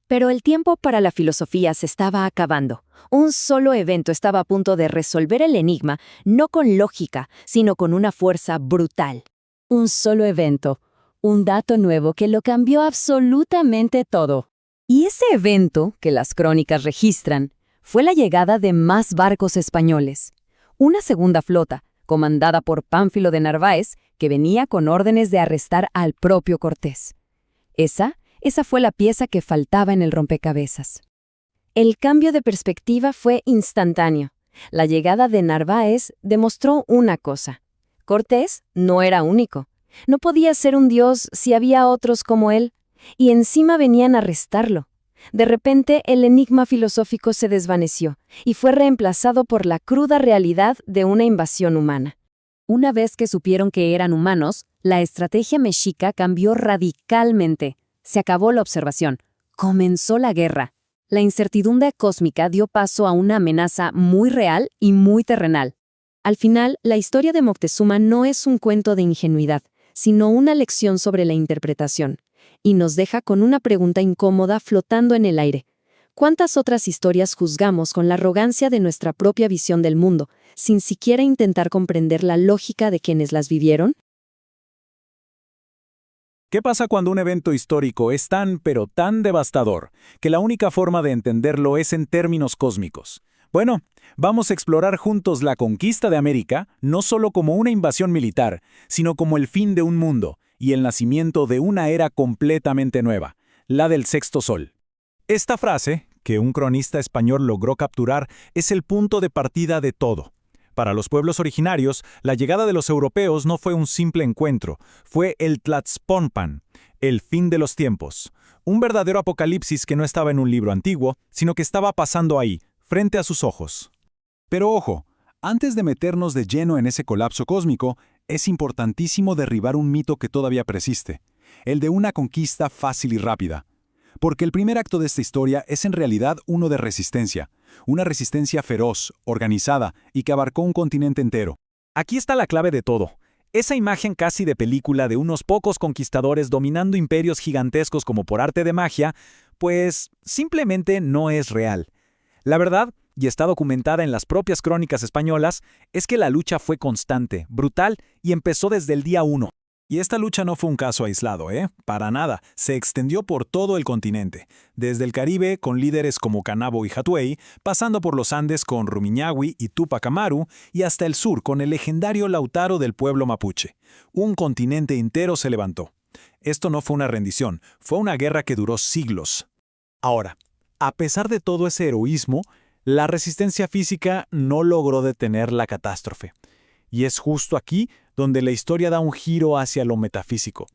Pero el tiempo para la filosofía se estaba acabando. Un solo evento estaba a punto de resolver el enigma, no con lógica, sino con una fuerza brutal. Un solo evento, un dato nuevo que lo cambió absolutamente todo. Y ese evento, que las crónicas registran, fue la llegada de más barcos españoles. Una segunda flota, comandada por Pánfilo de Narváez, que venía con órdenes de arrestar al propio Cortés. Esa fue la pieza que faltaba en el rompecabezas. El cambio de perspectiva fue instantáneo. La llegada de Narváez demostró una cosa. Cortés no era único. No podía ser un dios si había otros como él. Y encima venían a arrestarlo. De repente, el enigma filosófico se desvaneció y fue reemplazado por la cruda realidad de una invasión humana. Una vez que supieron que eran humanos, la estrategia mexica cambió radicalmente. Se acabó la observación. Comenzó la guerra. La incertidumbre cósmica dio paso a una amenaza muy real y muy terrenal. Al final, la historia de Moctezuma no es un cuento de ingenuidad, sino una lección sobre la interpretación. Y nos deja con una pregunta incómoda flotando en el aire. ¿Cuántas otras historias juzgamos con la arrogancia de nuestra propia visión del mundo, sin siquiera intentar comprender la lógica de quienes las vivieron? ¿Qué pasa cuando un evento histórico es tan, pero tan devastador, que la única forma de entenderlo es en términos cósmicos? Bueno, vamos a explorar juntos la conquista de América, no solo como una invasión militar, sino como el fin de un mundo y el nacimiento de una era completamente nueva, la del sexto sol. Esta frase, que un cronista español logró capturar, es el punto de partida de todo. Para los pueblos originarios, la llegada de los europeos no fue un simple encuentro, fue el Tlatzponpan, el fin de los tiempos. Un verdadero apocalipsis que no estaba en un libro antiguo, sino que estaba pasando ahí, frente a sus ojos. Pero ojo, antes de meternos de lleno en ese colapso cósmico, es importantísimo derribar un mito que todavía persiste, el de una conquista fácil y rápida. Porque el primer acto de esta historia es en realidad uno de resistencia, una resistencia feroz, organizada y que abarcó un continente entero. Aquí está la clave de todo. Esa imagen casi de película de unos pocos conquistadores dominando imperios gigantescos como por arte de magia, pues simplemente no es real. La verdad, y está documentada en las propias crónicas españolas, es que la lucha fue constante, brutal y empezó desde el día 1. Y esta lucha no fue un caso aislado, Para nada, se extendió por todo el continente, desde el Caribe con líderes como Canabo y Hatuey, pasando por los Andes con Rumiñahui y Túpac Amaru, y hasta el sur con el legendario Lautaro del pueblo mapuche. Un continente entero se levantó. Esto no fue una rendición, fue una guerra que duró siglos. Ahora, a pesar de todo ese heroísmo, la resistencia física no logró detener la catástrofe. Y es justo aquí donde la historia da un giro hacia lo metafísico.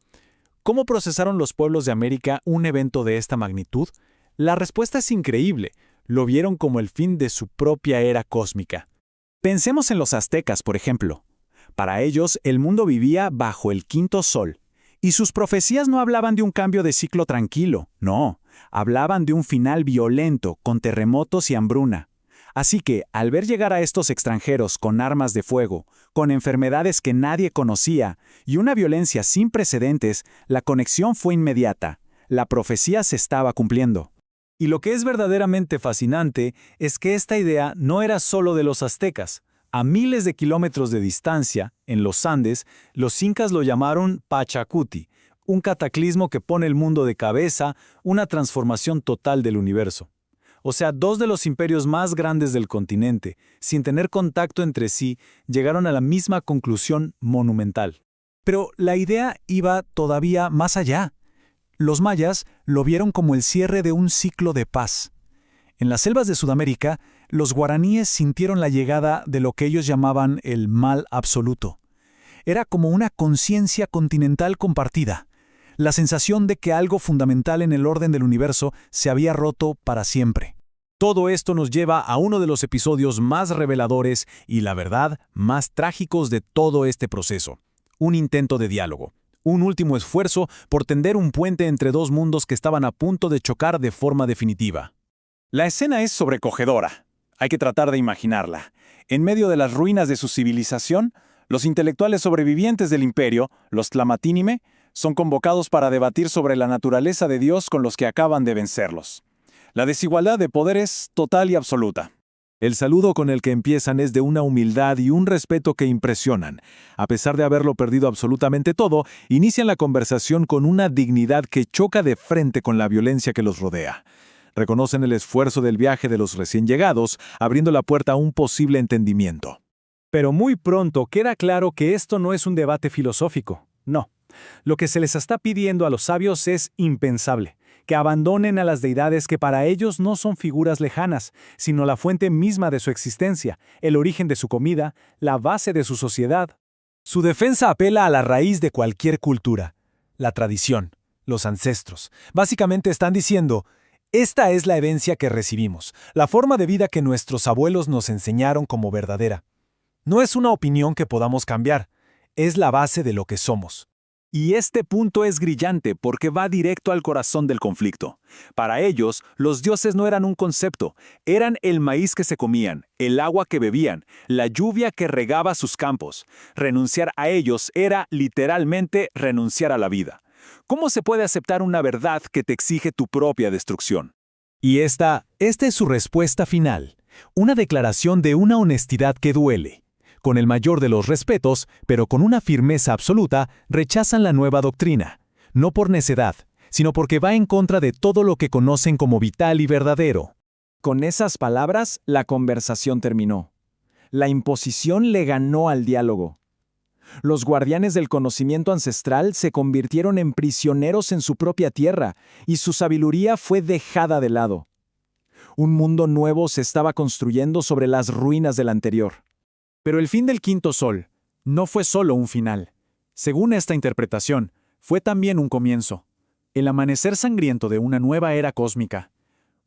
¿Cómo procesaron los pueblos de América un evento de esta magnitud? La respuesta es increíble. Lo vieron como el fin de su propia era cósmica. Pensemos en los aztecas, por ejemplo. Para ellos, el mundo vivía bajo el quinto sol. Y sus profecías no hablaban de un cambio de ciclo tranquilo, no, hablaban de un final violento, con terremotos y hambruna. Así que, al ver llegar a estos extranjeros con armas de fuego, con enfermedades que nadie conocía y una violencia sin precedentes, la conexión fue inmediata. La profecía se estaba cumpliendo. Y lo que es verdaderamente fascinante es que esta idea no era solo de los aztecas. A miles de kilómetros de distancia, en los Andes, los incas lo llamaron Pachacuti, un cataclismo que pone el mundo de cabeza, una transformación total del universo. O sea, dos de los imperios más grandes del continente, sin tener contacto entre sí, llegaron a la misma conclusión monumental. Pero la idea iba todavía más allá. Los mayas lo vieron como el cierre de un ciclo de paz. En las selvas de Sudamérica, los guaraníes sintieron la llegada de lo que ellos llamaban el mal absoluto. Era como una conciencia continental compartida, la sensación de que algo fundamental en el orden del universo se había roto para siempre. Todo esto nos lleva a uno de los episodios más reveladores y, la verdad, más trágicos de todo este proceso. Un intento de diálogo. Un último esfuerzo por tender un puente entre dos mundos que estaban a punto de chocar de forma definitiva. La escena es sobrecogedora. Hay que tratar de imaginarla. En medio de las ruinas de su civilización, los intelectuales sobrevivientes del imperio, los Tlamatínime, son convocados para debatir sobre la naturaleza de Dios con los que acaban de vencerlos. La desigualdad de poder es total y absoluta. El saludo con el que empiezan es de una humildad y un respeto que impresionan. A pesar de haberlo perdido absolutamente todo, inician la conversación con una dignidad que choca de frente con la violencia que los rodea. Reconocen el esfuerzo del viaje de los recién llegados, abriendo la puerta a un posible entendimiento. Pero muy pronto queda claro que esto no es un debate filosófico. No. Lo que se les está pidiendo a los sabios es impensable, que abandonen a las deidades que para ellos no son figuras lejanas, sino la fuente misma de su existencia, el origen de su comida, la base de su sociedad. Su defensa apela a la raíz de cualquier cultura, la tradición, los ancestros. Básicamente están diciendo, esta es la herencia que recibimos, la forma de vida que nuestros abuelos nos enseñaron como verdadera. No es una opinión que podamos cambiar, es la base de lo que somos. Y este punto es brillante porque va directo al corazón del conflicto. Para ellos, los dioses no eran un concepto, eran el maíz que se comían, el agua que bebían, la lluvia que regaba sus campos. Renunciar a ellos era literalmente renunciar a la vida. ¿Cómo se puede aceptar una verdad que te exige tu propia destrucción? Y esta es su respuesta final, una declaración de una honestidad que duele. Con el mayor de los respetos, pero con una firmeza absoluta, rechazan la nueva doctrina, no por necedad, sino porque va en contra de todo lo que conocen como vital y verdadero. Con esas palabras, la conversación terminó. La imposición le ganó al diálogo. Los guardianes del conocimiento ancestral se convirtieron en prisioneros en su propia tierra, y su sabiduría fue dejada de lado. Un mundo nuevo se estaba construyendo sobre las ruinas del anterior. Pero el fin del quinto sol no fue solo un final. Según esta interpretación, fue también un comienzo. El amanecer sangriento de una nueva era cósmica.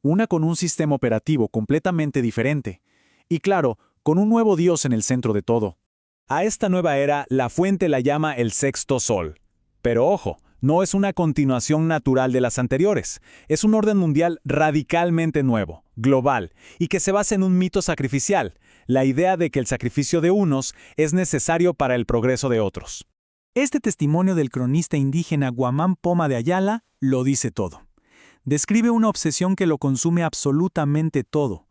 Una con un sistema operativo completamente diferente. Y claro, con un nuevo Dios en el centro de todo. A esta nueva era, la fuente la llama el sexto sol. Pero ojo, no es una continuación natural de las anteriores. Es un orden mundial radicalmente nuevo, global, y que se basa en un mito sacrificial, la idea de que el sacrificio de unos es necesario para el progreso de otros. Este testimonio del cronista indígena Guamán Poma de Ayala lo dice todo. Describe una obsesión que lo consume absolutamente todo.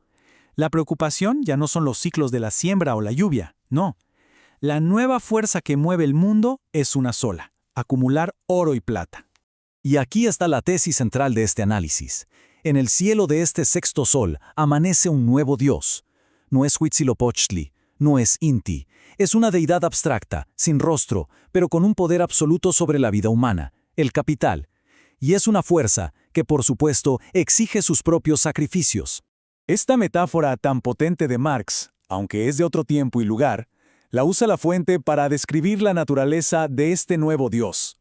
La preocupación ya no son los ciclos de la siembra o la lluvia, no. La nueva fuerza que mueve el mundo es una sola: acumular oro y plata. Y aquí está la tesis central de este análisis. En el cielo de este sexto sol amanece un nuevo Dios. No es Huitzilopochtli, no es Inti. Es una deidad abstracta, sin rostro, pero con un poder absoluto sobre la vida humana, el capital. Y es una fuerza que, por supuesto, exige sus propios sacrificios. Esta metáfora tan potente de Marx, aunque es de otro tiempo y lugar, la usa la fuente para describir la naturaleza de este nuevo Dios.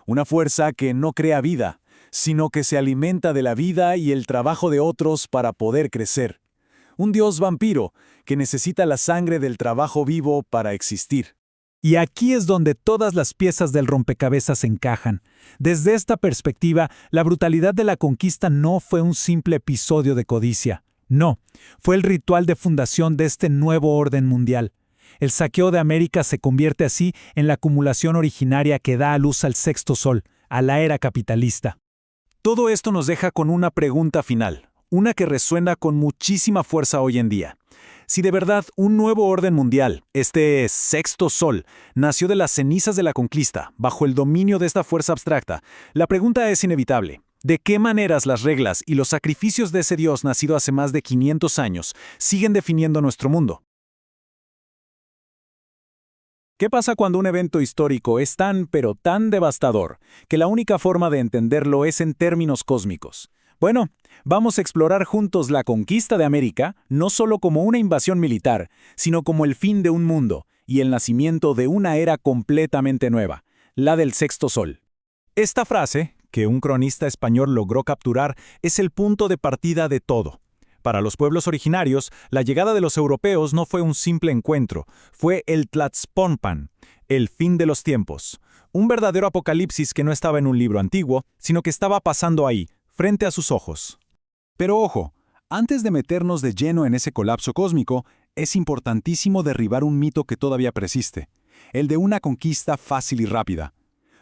Una fuerza que no crea vida, sino que se alimenta de la vida y el trabajo de otros para poder crecer. Un Dios vampiro que necesita la sangre del trabajo vivo para existir. Y aquí es donde todas las piezas del rompecabezas encajan. Desde esta perspectiva, la brutalidad de la conquista no fue un simple episodio de codicia. No, fue el ritual de fundación de este nuevo orden mundial. El saqueo de América se convierte así en la acumulación originaria que da a luz al sexto sol, a la era capitalista. Todo esto nos deja con una pregunta final, una que resuena con muchísima fuerza hoy en día. Si de verdad un nuevo orden mundial, este sexto sol, nació de las cenizas de la conquista, bajo el dominio de esta fuerza abstracta, la pregunta es inevitable. ¿De qué maneras las reglas y los sacrificios de ese Dios nacido hace más de 500 años siguen definiendo nuestro mundo? ¿Qué pasa cuando un evento histórico es tan, pero tan devastador, que la única forma de entenderlo es en términos cósmicos? Bueno, vamos a explorar juntos la conquista de América, no solo como una invasión militar, sino como el fin de un mundo y el nacimiento de una era completamente nueva, la del sexto sol. Esta frase, que un cronista español logró capturar, es el punto de partida de todo. Para los pueblos originarios, la llegada de los europeos no fue un simple encuentro, fue el Tlatzponpan, el fin de los tiempos. Un verdadero apocalipsis que no estaba en un libro antiguo, sino que estaba pasando ahí, frente a sus ojos. Pero ojo, antes de meternos de lleno en ese colapso cósmico, es importantísimo derribar un mito que todavía persiste, el de una conquista fácil y rápida.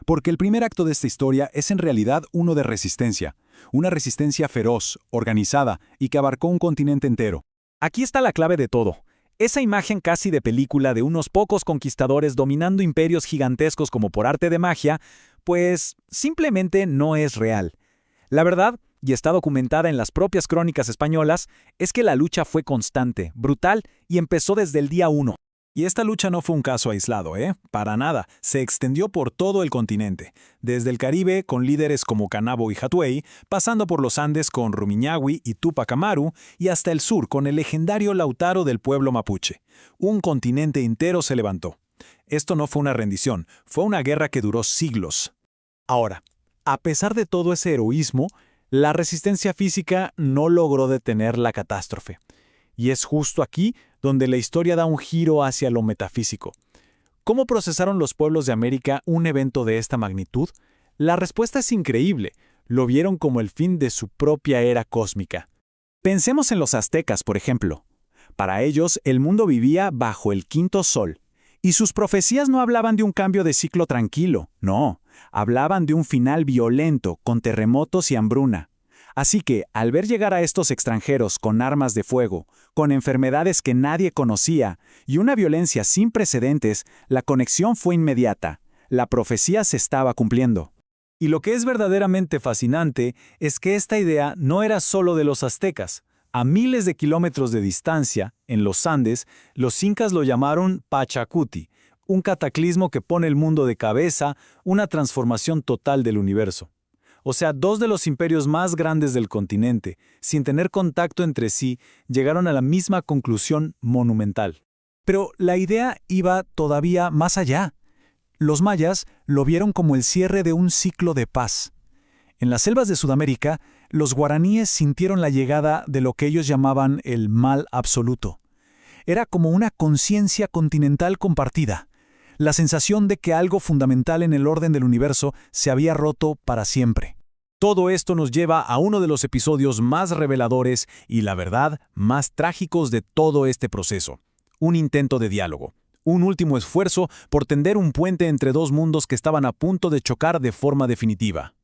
Porque el primer acto de esta historia es en realidad uno de resistencia, una resistencia feroz, organizada y que abarcó un continente entero. Aquí está la clave de todo. Esa imagen casi de película de unos pocos conquistadores dominando imperios gigantescos como por arte de magia, pues simplemente no es real. La verdad, y está documentada en las propias crónicas españolas, es que la lucha fue constante, brutal y empezó desde el día 1. Y esta lucha no fue un caso aislado, Para nada, se extendió por todo el continente, desde el Caribe con líderes como Canabo y Hatuey, pasando por los Andes con Rumiñahui y Túpac Amaru, y hasta el sur con el legendario Lautaro del pueblo mapuche. Un continente entero se levantó. Esto no fue una rendición, fue una guerra que duró siglos. Ahora, a pesar de todo ese heroísmo, la resistencia física no logró detener la catástrofe. Y es justo aquí donde la historia da un giro hacia lo metafísico. ¿Cómo procesaron los pueblos de América un evento de esta magnitud? La respuesta es increíble. Lo vieron como el fin de su propia era cósmica. Pensemos en los aztecas, por ejemplo. Para ellos, el mundo vivía bajo el quinto sol. Y sus profecías no hablaban de un cambio de ciclo tranquilo, no. Hablaban de un final violento, con terremotos y hambruna. Así que, al ver llegar a estos extranjeros con armas de fuego, con enfermedades que nadie conocía y una violencia sin precedentes, la conexión fue inmediata. La profecía se estaba cumpliendo. Y lo que es verdaderamente fascinante es que esta idea no era solo de los aztecas. A miles de kilómetros de distancia, en los Andes, los incas lo llamaron Pachacuti, un cataclismo que pone el mundo de cabeza, una transformación total del universo. O sea, dos de los imperios más grandes del continente, sin tener contacto entre sí, llegaron a la misma conclusión monumental. Pero la idea iba todavía más allá. Los mayas lo vieron como el cierre de un ciclo de paz. En las selvas de Sudamérica, los guaraníes sintieron la llegada de lo que ellos llamaban el mal absoluto. Era como una conciencia continental compartida, la sensación de que algo fundamental en el orden del universo se había roto para siempre. Todo esto nos lleva a uno de los episodios más reveladores y, la verdad, más trágicos de todo este proceso. Un intento de diálogo. Un último esfuerzo por tender un puente entre dos mundos que estaban a punto de chocar de forma definitiva.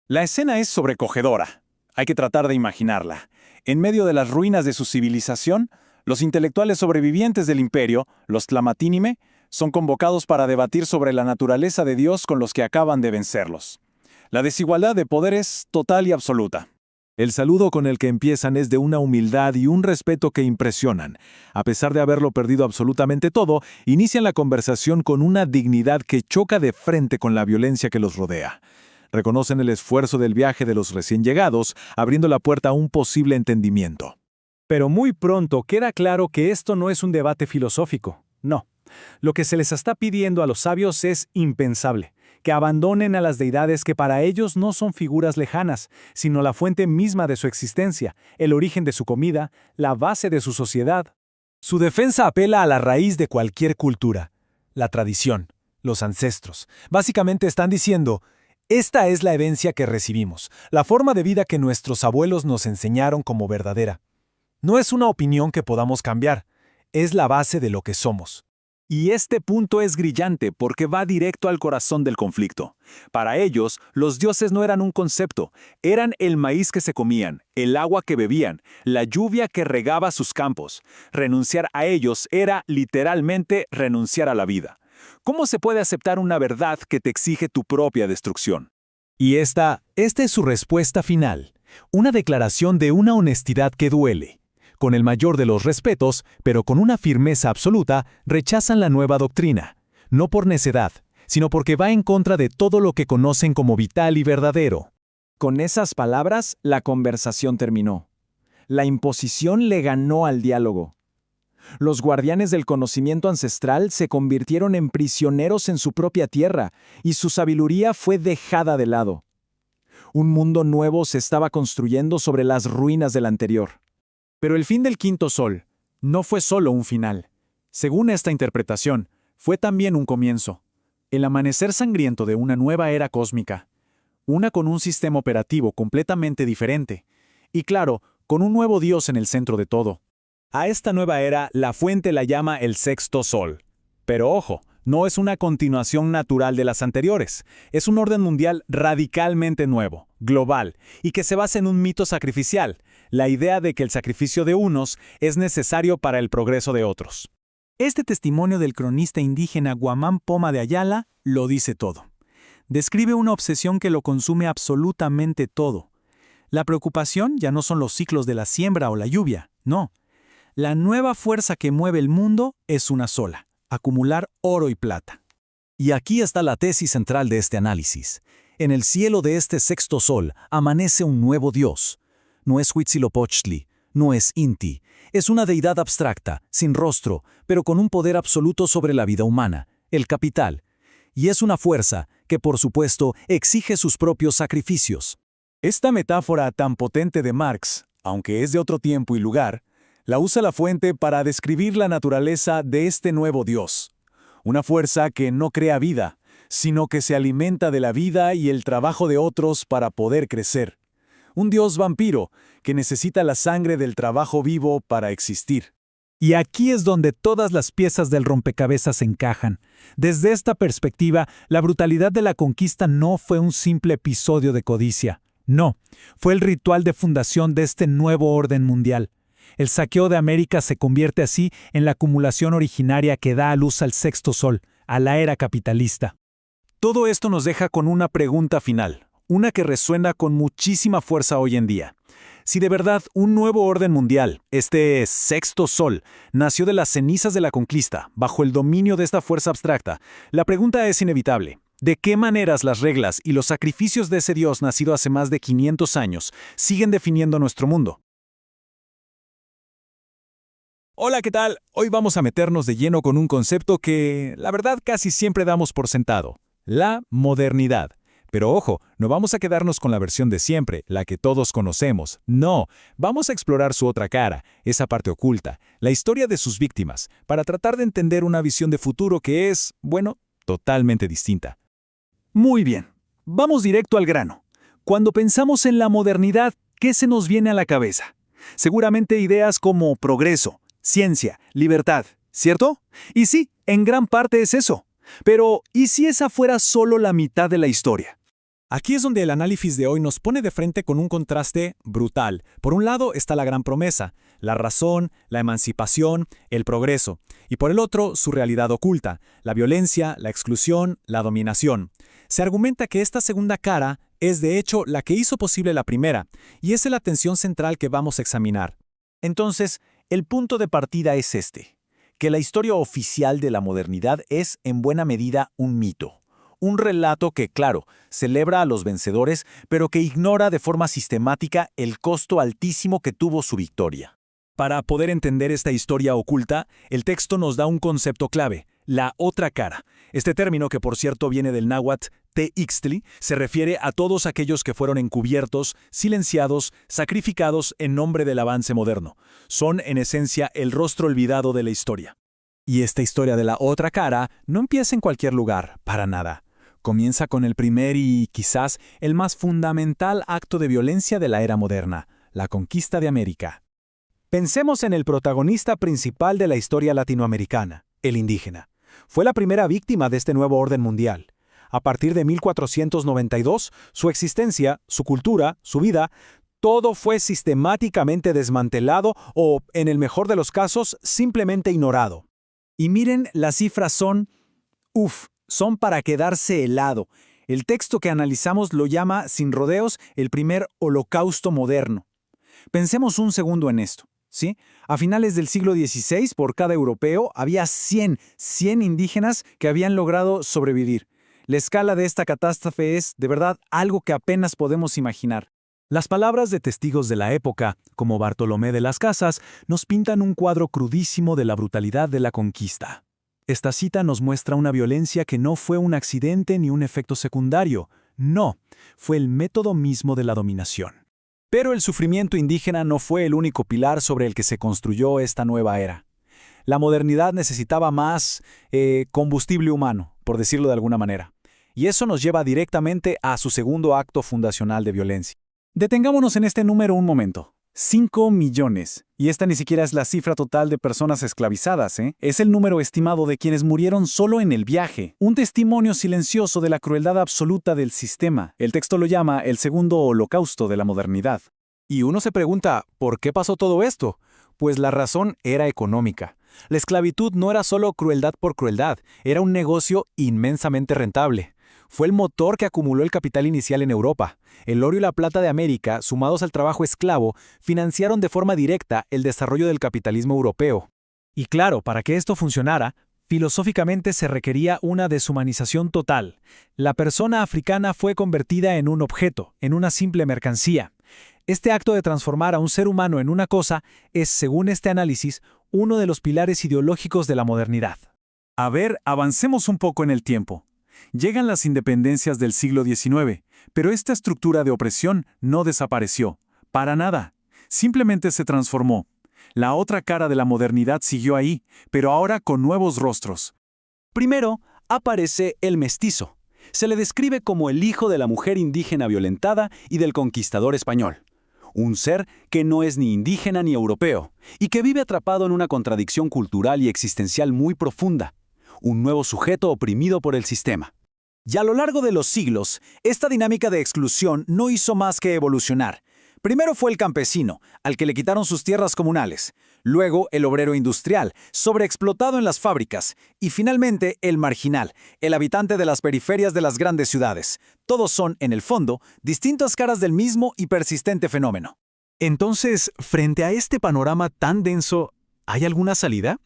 La escena es sobrecogedora. Hay que tratar de imaginarla. En medio de las ruinas de su civilización, los intelectuales sobrevivientes del imperio, los Tlamatínime, son convocados para debatir sobre la naturaleza de Dios con los que acaban de vencerlos. La desigualdad de poder es total y absoluta. El saludo con el que empiezan es de una humildad y un respeto que impresionan. A pesar de haberlo perdido absolutamente todo, inician la conversación con una dignidad que choca de frente con la violencia que los rodea. Reconocen el esfuerzo del viaje de los recién llegados, abriendo la puerta a un posible entendimiento. Pero muy pronto queda claro que esto no es un debate filosófico. No. Lo que se les está pidiendo a los sabios es impensable, que abandonen a las deidades que para ellos no son figuras lejanas, sino la fuente misma de su existencia, el origen de su comida, la base de su sociedad. Su defensa apela a la raíz de cualquier cultura. La tradición, los ancestros. Básicamente están diciendo, esta es la herencia que recibimos, la forma de vida que nuestros abuelos nos enseñaron como verdadera. No es una opinión que podamos cambiar, es la base de lo que somos. Y este punto es brillante porque va directo al corazón del conflicto. Para ellos, los dioses no eran un concepto, eran el maíz que se comían, el agua que bebían, la lluvia que regaba sus campos. Renunciar a ellos era, literalmente, renunciar a la vida. ¿Cómo se puede aceptar una verdad que te exige tu propia destrucción? Y esta es su respuesta final, una declaración de una honestidad que duele. Con el mayor de los respetos, pero con una firmeza absoluta, rechazan la nueva doctrina, no por necedad, sino porque va en contra de todo lo que conocen como vital y verdadero. Con esas palabras, la conversación terminó. La imposición le ganó al diálogo. Los guardianes del conocimiento ancestral se convirtieron en prisioneros en su propia tierra, y su sabiduría fue dejada de lado. Un mundo nuevo se estaba construyendo sobre las ruinas del anterior. Pero el fin del quinto sol no fue solo un final. Según esta interpretación, fue también un comienzo. El amanecer sangriento de una nueva era cósmica. Una con un sistema operativo completamente diferente. Y claro, con un nuevo Dios en el centro de todo. A esta nueva era, la fuente la llama el sexto sol. Pero ojo, no es una continuación natural de las anteriores. Es un orden mundial radicalmente nuevo, global, y que se basa en un mito sacrificial, la idea de que el sacrificio de unos es necesario para el progreso de otros. Este testimonio del cronista indígena Guamán Poma de Ayala lo dice todo. Describe una obsesión que lo consume absolutamente todo. La preocupación ya no son los ciclos de la siembra o la lluvia, no. La nueva fuerza que mueve el mundo es una sola: acumular oro y plata. Y aquí está la tesis central de este análisis. En el cielo de este sexto sol amanece un nuevo Dios. No es Huitzilopochtli, no es Inti. Es una deidad abstracta, sin rostro, pero con un poder absoluto sobre la vida humana, el capital. Y es una fuerza que, por supuesto, exige sus propios sacrificios. Esta metáfora tan potente de Marx, aunque es de otro tiempo y lugar, la usa la fuente para describir la naturaleza de este nuevo Dios. Una fuerza que no crea vida, sino que se alimenta de la vida y el trabajo de otros para poder crecer. Un Dios vampiro que necesita la sangre del trabajo vivo para existir. Y aquí es donde todas las piezas del rompecabezas encajan. Desde esta perspectiva, la brutalidad de la conquista no fue un simple episodio de codicia. No, fue el ritual de fundación de este nuevo orden mundial. El saqueo de América se convierte así en la acumulación originaria que da a luz al sexto sol, a la era capitalista. Todo esto nos deja con una pregunta final, una que resuena con muchísima fuerza hoy en día. Si de verdad un nuevo orden mundial, este sexto sol, nació de las cenizas de la conquista, bajo el dominio de esta fuerza abstracta, la pregunta es inevitable. ¿De qué maneras las reglas y los sacrificios de ese Dios nacido hace más de 500 años siguen definiendo nuestro mundo? Hola, ¿qué tal? Hoy vamos a meternos de lleno con un concepto que, la verdad, casi siempre damos por sentado: la modernidad. Pero ojo, no vamos a quedarnos con la versión de siempre, la que todos conocemos. No, vamos a explorar su otra cara, esa parte oculta, la historia de sus víctimas, para tratar de entender una visión de futuro que es, bueno, totalmente distinta. Muy bien, vamos directo al grano. Cuando pensamos en la modernidad, ¿qué se nos viene a la cabeza? Seguramente ideas como progreso, ciencia, libertad, ¿cierto? Y sí, en gran parte es eso. Pero, ¿y si esa fuera solo la mitad de la historia? Aquí es donde el análisis de hoy nos pone de frente con un contraste brutal. Por un lado está la gran promesa, la razón, la emancipación, el progreso. Y por el otro, su realidad oculta, la violencia, la exclusión, la dominación. Se argumenta que esta segunda cara es de hecho la que hizo posible la primera, y esa es la tensión central que vamos a examinar. Entonces, el punto de partida es este: que la historia oficial de la modernidad es, en buena medida, un mito. Un relato que, claro, celebra a los vencedores, pero que ignora de forma sistemática el costo altísimo que tuvo su victoria. Para poder entender esta historia oculta, el texto nos da un concepto clave: la otra cara. Este término, que por cierto viene del náhuatl Teixtli, se refiere a todos aquellos que fueron encubiertos, silenciados, sacrificados en nombre del avance moderno. Son, en esencia, el rostro olvidado de la historia. Y esta historia de la otra cara no empieza en cualquier lugar, para nada. Comienza con el primer y, quizás, el más fundamental acto de violencia de la era moderna, la conquista de América. Pensemos en el protagonista principal de la historia latinoamericana, el indígena. Fue la primera víctima de este nuevo orden mundial. A partir de 1492, su existencia, su cultura, su vida, todo fue sistemáticamente desmantelado o, en el mejor de los casos, simplemente ignorado. Y miren, las cifras son para quedarse helado. El texto que analizamos lo llama, sin rodeos, el primer holocausto moderno. Pensemos un segundo en esto, ¿sí? A finales del siglo XVI, por cada europeo, había 100 indígenas que habían logrado sobrevivir. La escala de esta catástrofe es, de verdad, algo que apenas podemos imaginar. Las palabras de testigos de la época, como Bartolomé de las Casas, nos pintan un cuadro crudísimo de la brutalidad de la conquista. Esta cita nos muestra una violencia que no fue un accidente ni un efecto secundario. No, fue el método mismo de la dominación. Pero el sufrimiento indígena no fue el único pilar sobre el que se construyó esta nueva era. La modernidad necesitaba más combustible humano, por decirlo de alguna manera. Y eso nos lleva directamente a su segundo acto fundacional de violencia. Detengámonos en este número un momento. 5 millones. Y esta ni siquiera es la cifra total de personas esclavizadas, ¿eh? Es el número estimado de quienes murieron solo en el viaje. Un testimonio silencioso de la crueldad absoluta del sistema. El texto lo llama el segundo holocausto de la modernidad. Y uno se pregunta, ¿por qué pasó todo esto? Pues la razón era económica. La esclavitud no era solo crueldad por crueldad, era un negocio inmensamente rentable. Fue el motor que acumuló el capital inicial en Europa. El oro y la plata de América, sumados al trabajo esclavo, financiaron de forma directa el desarrollo del capitalismo europeo. Y claro, para que esto funcionara, filosóficamente se requería una deshumanización total. La persona africana fue convertida en un objeto, en una simple mercancía. Este acto de transformar a un ser humano en una cosa es, según este análisis, uno de los pilares ideológicos de la modernidad. A ver, avancemos un poco en el tiempo. Llegan las independencias del siglo XIX, pero esta estructura de opresión no desapareció, para nada. Simplemente se transformó. La otra cara de la modernidad siguió ahí, pero ahora con nuevos rostros. Primero, aparece el mestizo. Se le describe como el hijo de la mujer indígena violentada y del conquistador español. Un ser que no es ni indígena ni europeo, y que vive atrapado en una contradicción cultural y existencial muy profunda. Un nuevo sujeto oprimido por el sistema. Y a lo largo de los siglos, esta dinámica de exclusión no hizo más que evolucionar. Primero fue el campesino, al que le quitaron sus tierras comunales. Luego el obrero industrial, sobreexplotado en las fábricas. Y finalmente el marginal, el habitante de las periferias de las grandes ciudades. Todos son, en el fondo, distintas caras del mismo y persistente fenómeno. Entonces, frente a este panorama tan denso, ¿hay alguna salida?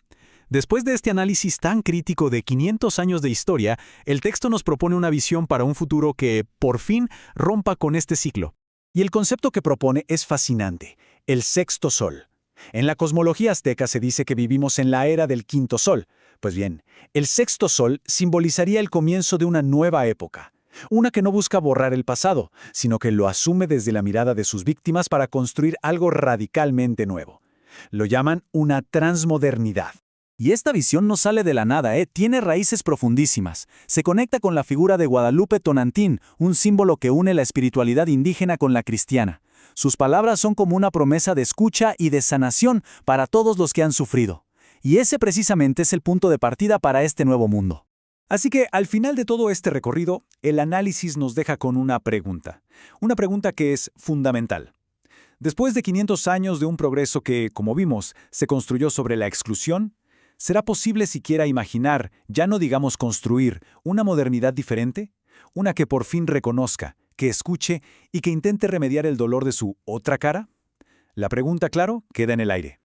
Después de este análisis tan crítico de 500 años de historia, el texto nos propone una visión para un futuro que, por fin, rompa con este ciclo. Y el concepto que propone es fascinante, el sexto sol. En la cosmología azteca se dice que vivimos en la era del quinto sol. Pues bien, el sexto sol simbolizaría el comienzo de una nueva época. Una que no busca borrar el pasado, sino que lo asume desde la mirada de sus víctimas para construir algo radicalmente nuevo. Lo llaman una transmodernidad. Y esta visión no sale de la nada, tiene raíces profundísimas. Se conecta con la figura de Guadalupe Tonantín, un símbolo que une la espiritualidad indígena con la cristiana. Sus palabras son como una promesa de escucha y de sanación para todos los que han sufrido. Y ese precisamente es el punto de partida para este nuevo mundo. Así que, al final de todo este recorrido, el análisis nos deja con una pregunta. Una pregunta que es fundamental. Después de 500 años de un progreso que, como vimos, se construyó sobre la exclusión, ¿será posible siquiera imaginar, ya no digamos construir, una modernidad diferente? Una que por fin reconozca, que escuche y que intente remediar el dolor de su otra cara? La pregunta, claro, queda en el aire.